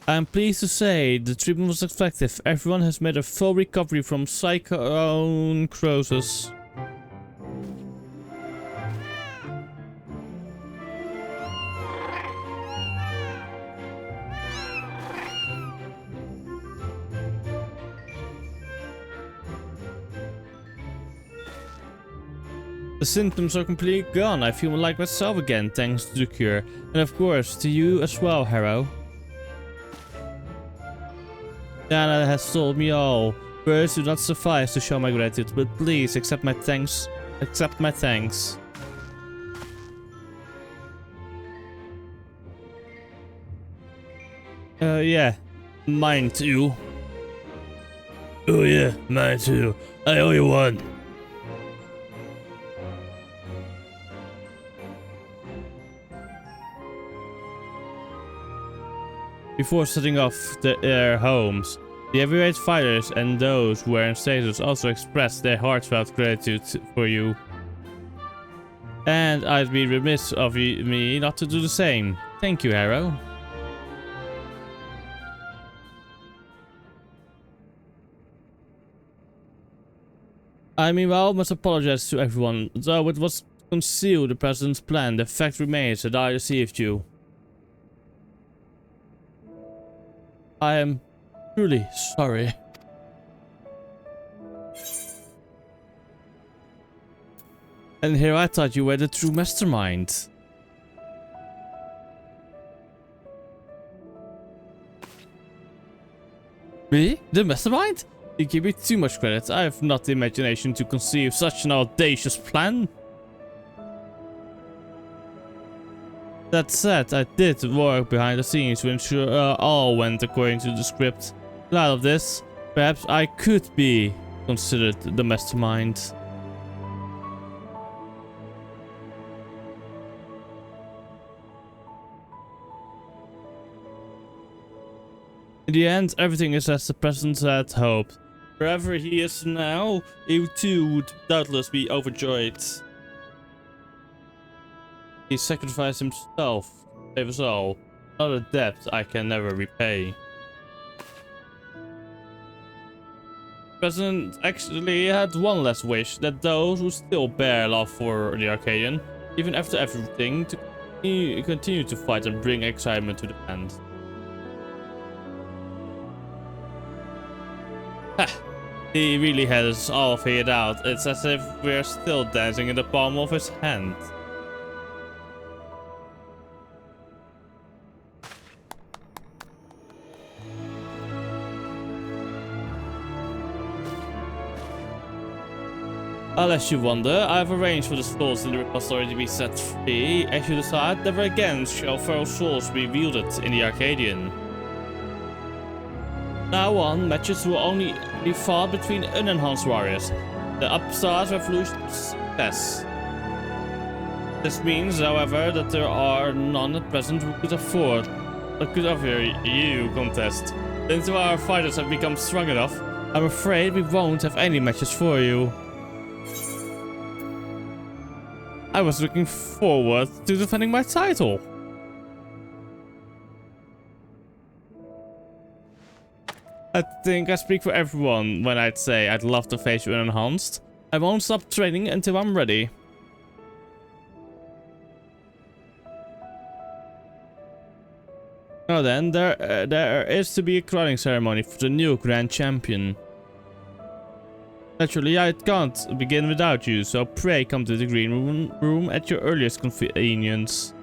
I'm pleased to say the treatment was effective. Everyone has made a full recovery from psychonecrosis. The symptoms are completely gone. I feel like myself again thanks to the cure. And of course, to you as well, Harrow. Diana has told me all. Words do not suffice to show my gratitude, but please accept my thanks. Accept my thanks. Yeah. Mine too. Oh yeah, mine too. I owe you one. Before setting off their homes, the heavyweight fighters and those who were in status also expressed their heartfelt gratitude for you. And I'd be remiss of me not to do the same. Thank you, Harrow. I meanwhile must apologize to everyone. Though it was concealed the President's plan, the fact remains that I deceived you. I am truly sorry. And here I thought you were the true mastermind. Me? The mastermind? You give me too much credit. I have not the imagination to conceive such an audacious plan. That said, I did work behind the scenes to ensure all went according to the script. In light of this, perhaps I could be considered the mastermind. In the end, everything is as the President had hoped. Wherever he is now, he too would doubtless be overjoyed. He sacrificed himself to save us all. Not a debt I can never repay. The President actually had one last wish, that those who still bear love for the Arcadion, even after everything, to continue to fight and bring excitement to the end. Ha! He really had us all figured out. It's as if we're still dancing in the palm of his hand. Unless you wonder, I have arranged for the souls in the repository to be set free. As you decide, never again shall feral souls be wielded in the Arcadion. Now on, matches will only be fought between unenhanced warriors. The upstart revolution success. This means, however, that there are none at present who could offer you contest. Since our fighters have become strong enough, I'm afraid we won't have any matches for you. I was looking forward to defending my title. I think I speak for everyone when I'd say I'd love to face you unenhanced. I won't stop training until I'm ready. Now then, there is to be a crowning ceremony for the new Grand Champion. Naturally, I can't begin without you, so pray come to the green room at your earliest convenience.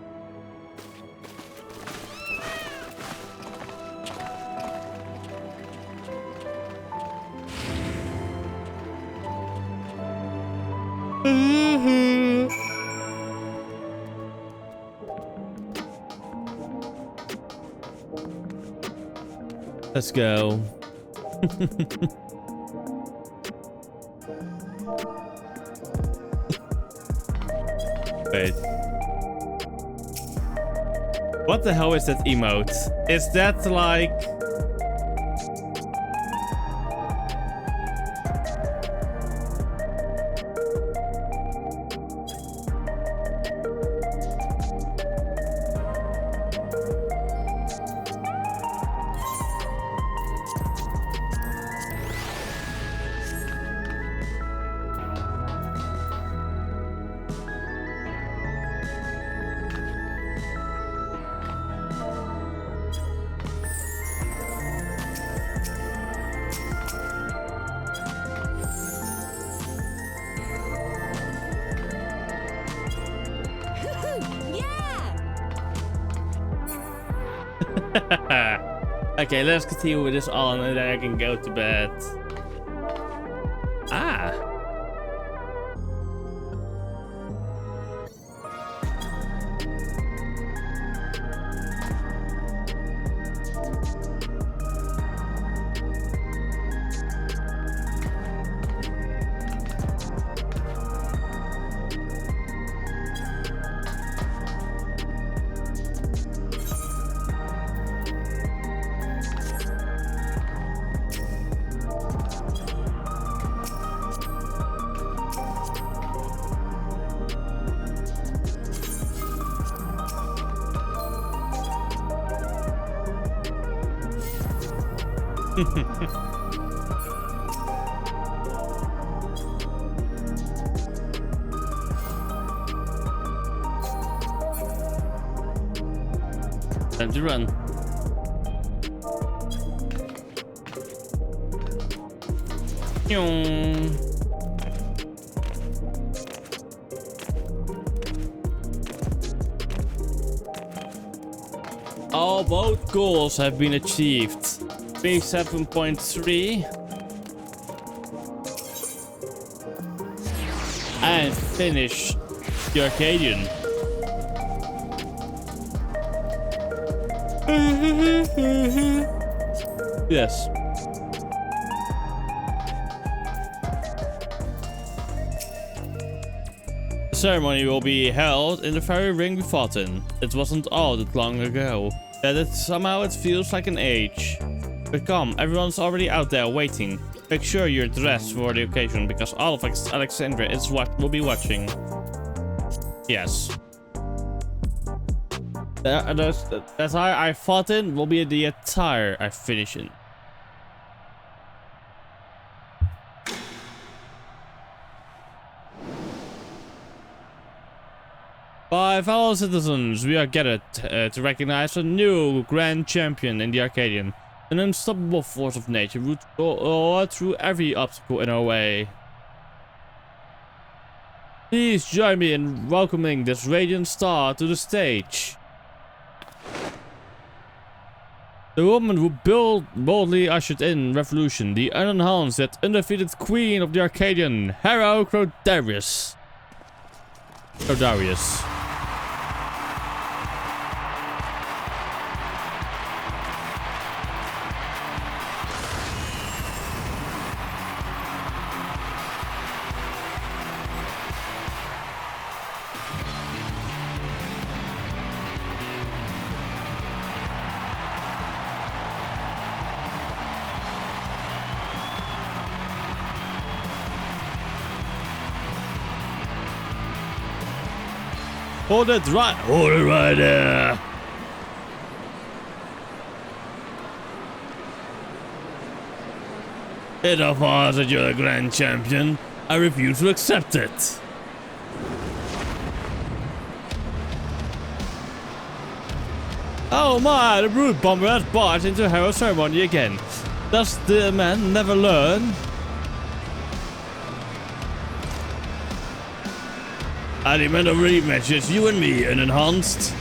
Let's go. Wait. What the hell is that emote? Is that like... Okay, let's continue with this on and then I can go to bed. Ah. Time to run. All both goals have been achieved. 27.3 and finish the Arcadion. Yes. The ceremony will be held in the very ring we fought in. It wasn't all that long ago. That somehow it feels like an age. But come, everyone's already out there waiting. Make sure you're dressed for the occasion because all of Alexandria is what will be watching. Yes. That's how I fought in will be the attire I finish in. By fellow citizens, we are gathered to recognize a new Grand Champion in the Arcadion. An unstoppable force of nature would go through every obstacle in our way. Please join me in welcoming this radiant star to the stage. The woman who boldly ushered in revolution, the unenhanced yet undefeated queen of the Arcadion, Hero Crodarius. Hold it right there. It offers that you're the Grand Champion. I refuse to accept it. Oh my, the brood bomber has barged into hero ceremony again. Does the man never learn? I demand a rematch, just you and me, unenhanced.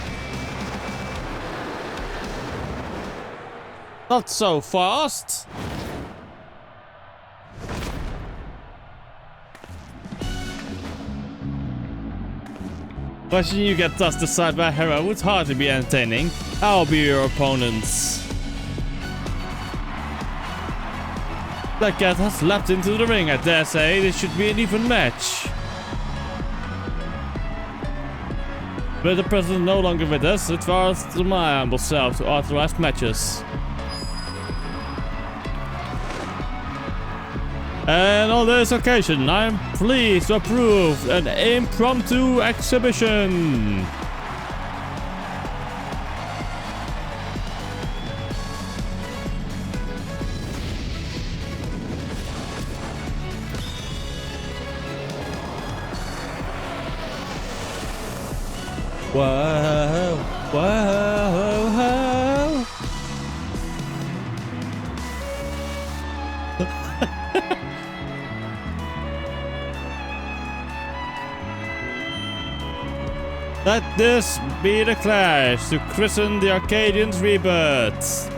Not so fast. Watching you get tossed aside by Hera would hardly be entertaining. I'll be your opponents. Black Cat has leapt into the ring. I dare say this should be an even match. But the president no longer with us, it falls to my humble self to authorize matches. And on this occasion, I'm pleased to approve an impromptu exhibition. Whoa, whoa, whoa. Let this be the clash to christen the Arcadians' rebirth.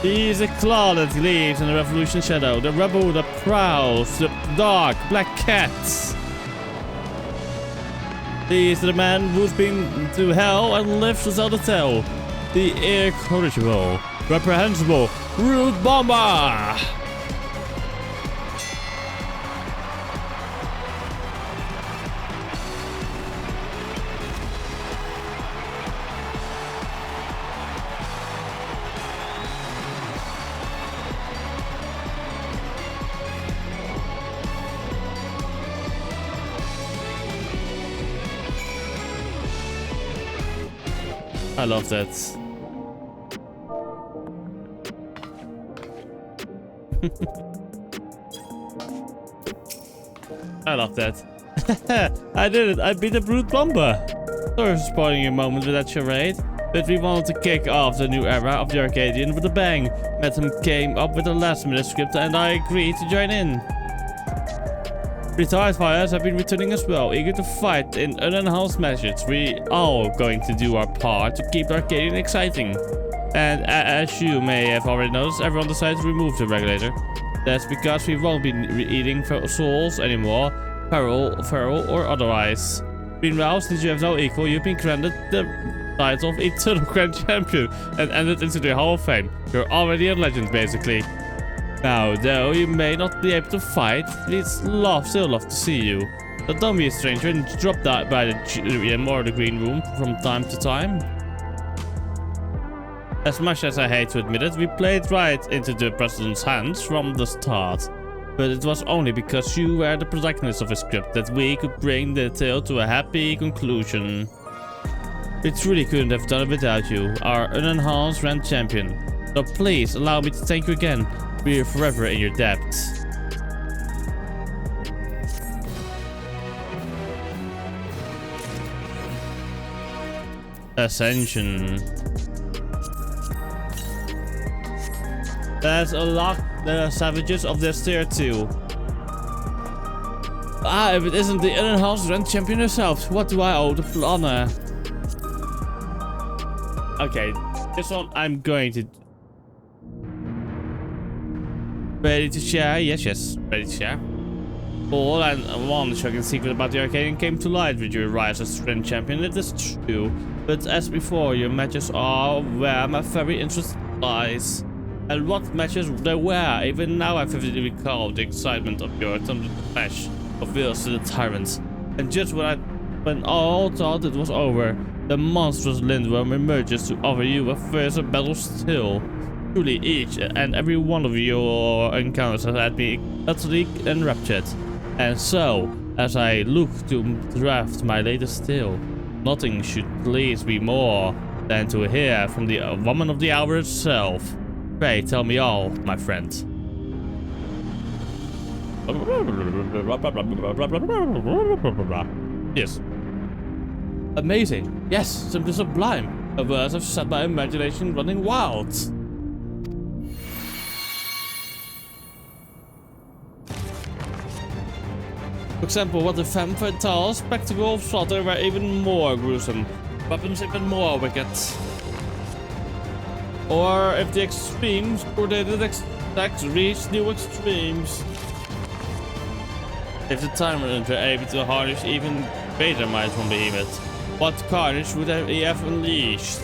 He's a claw that leaves in the revolution shadow, the rebel that prowls, the dark black cats. He's the man who's been to hell and lives without a tell. The incorrigible, reprehensible, rude bomber! I love that. I love that. I did it. I beat the brute bomber. Sorry for spoiling your moment with that charade, but we wanted to kick off the new era of the Arcadian with a bang. Madam came up with a last-minute script and I agreed to join in. Retired fighters have been returning as well, eager to fight in unenhanced matches. We all going to do our part to keep the Arcadian exciting. And as you may have already noticed, everyone decided to remove the regulator. That's because we won't be eating souls anymore, feral or otherwise. Meanwhile, since you have no equal, you've been granted the title of Eternal Grand Champion and entered into the Hall of Fame. You're already a legend, basically. Now, though you may not be able to fight, we'd still love to see you. But don't be a stranger and drop that by the gym or the green room from time to time. As much as I hate to admit it, we played right into the president's hands from the start. But it was only because you were the protagonist of a script that we could bring the tale to a happy conclusion. We truly couldn't have done it without you, our unenhanced Grand Champion. So please allow me to thank you again. We are forever in your debt. Ascension. Let's unlock the savages of this tier 2. Ah, if it isn't the unenhanced Grand Champion herself, what do I owe the honor? Okay, this one I'm going to... Ready to share? Yes, ready to share. All and one shocking secret about the Arcadian came to light with your rise as Grand Champion, it is true. But as before, your matches are where my very interest lies. And what matches there were, even now I vividly recall the excitement of your attempted clash of wills to the tyrants. And just when all thought it was over, the monstrous Lindworm emerges to offer you a fiercer battle still. Truly, each and every one of your encounters has had me utterly enraptured. And so, as I look to draft my latest tale, nothing should please me more than to hear from the woman of the hour herself. Pray tell me all, my friend. Yes. Amazing. Yes, simply sublime. A verse have set my imagination running wild. For example, what the fanfare tells, spectacle of slaughter were even more gruesome. Weapons even more wicked. Or if the extremes, coordinated attacks reach new extremes. If the Tyrant were able to harness even greater might from Behemoth, what carnage would he have unleashed?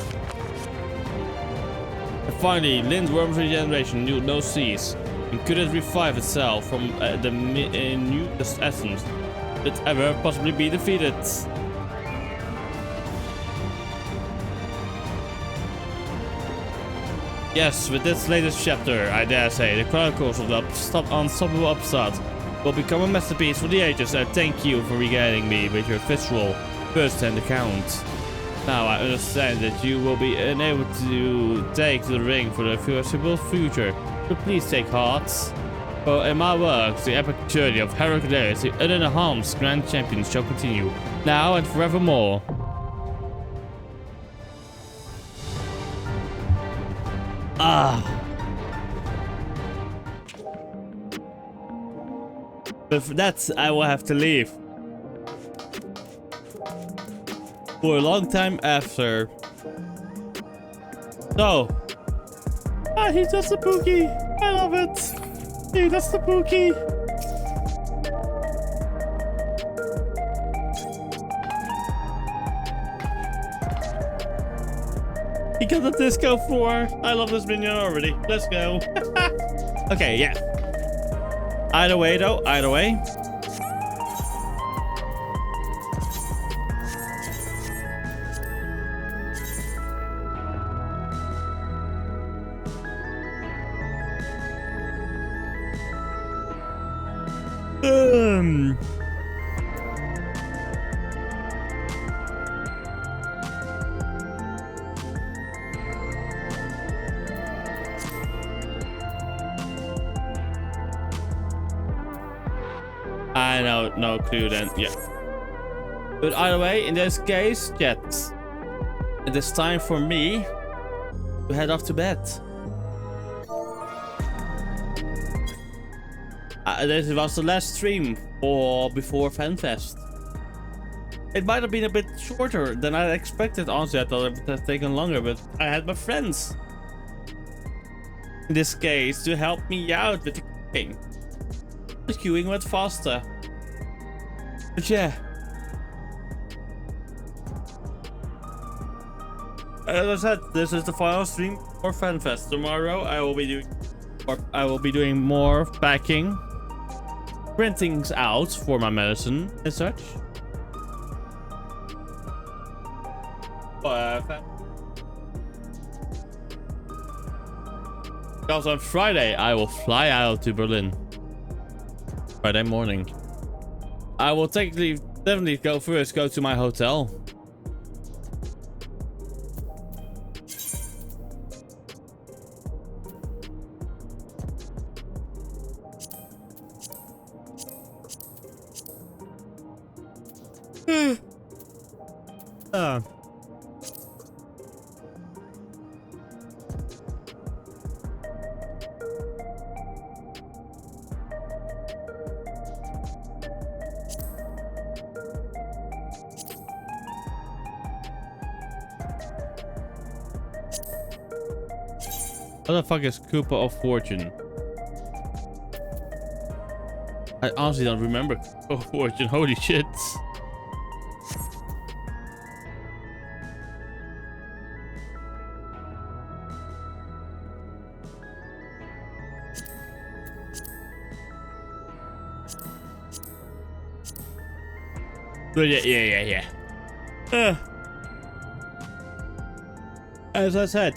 And finally, Lindworm's regeneration knew no cease, and could it revive itself from the newest essence? Could it ever possibly be defeated? Yes, with this latest chapter, I dare say, the Chronicles of the Unstoppable Upstart will become a masterpiece for the ages. I thank you for regaling me with your visceral first-hand account. Now I understand that you will be unable to take the ring for the foreseeable future, but please take heart. For in my works, the epic journey of heroic days, the unharmed Grand Champion shall continue, now and forevermore. But for that, I will have to leave. For a long time after. So. He does the Pookie. I love it. He does the Pookie. He got the disco floor. I love this minion already. Let's go. Okay, yeah. Either way, though. Either way. I know, no clue then, yeah. But either way, in this case, chat, it is time for me to head off to bed. This was the last stream before FanFest. It might have been a bit shorter than I expected. Honestly, I thought it would have taken longer, but I had my friends in this case to help me out with the cooking. The queuing went faster. But yeah. As I said, this is the final stream for FanFest. Tomorrow I will be doing more packing, printings out for my medicine and such. Because on Friday I will fly out to Berlin. Friday morning. I will definitely go to my hotel. What the fuck is Koopa of Fortune? I honestly don't remember Koopa of Fortune. Holy shit. But yeah. As I said.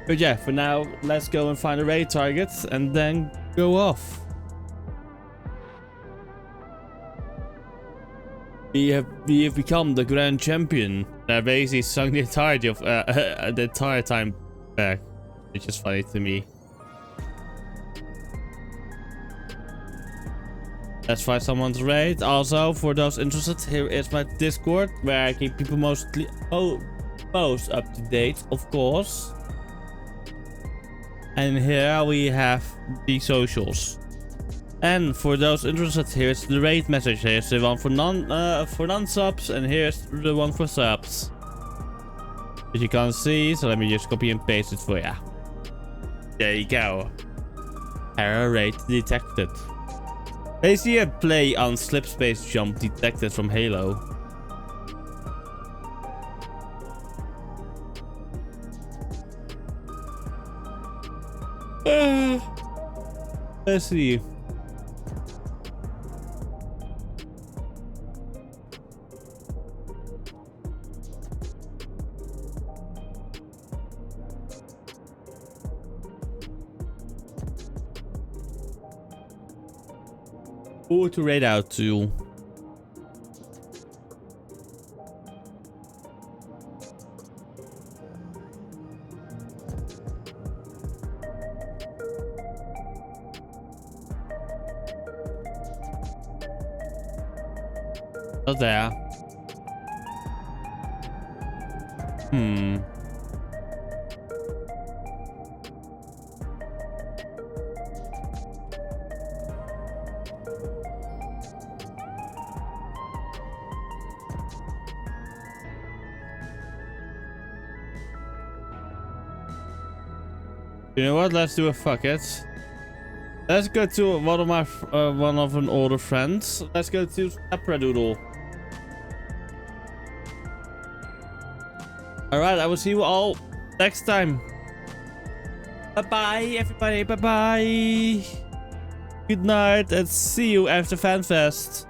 But yeah, for now, let's go and find a raid target and then go off. We have become the Grand Champion. I basically sung the entirety of the entire time back, which is funny to me. Let's find someone's raid. Also, for those interested, here is my Discord, where I keep people mostly most up to date, of course. And here we have the socials. And for those interested, here's the raid message. Here's the one for non-subs, and here's the one for subs. As you can't see, so let me just copy and paste it for you. There you go. Error rate detected. Basically a play on slip space jump detected from Halo. Let's see. Who to raid out to? Not there. You know what? Let's do a fuck it. Let's go to one of an older friends. Let's go to Apradoodle. Alright, I will see you all next time. Bye-bye, everybody. Bye-bye. Good night, and see you after FanFest.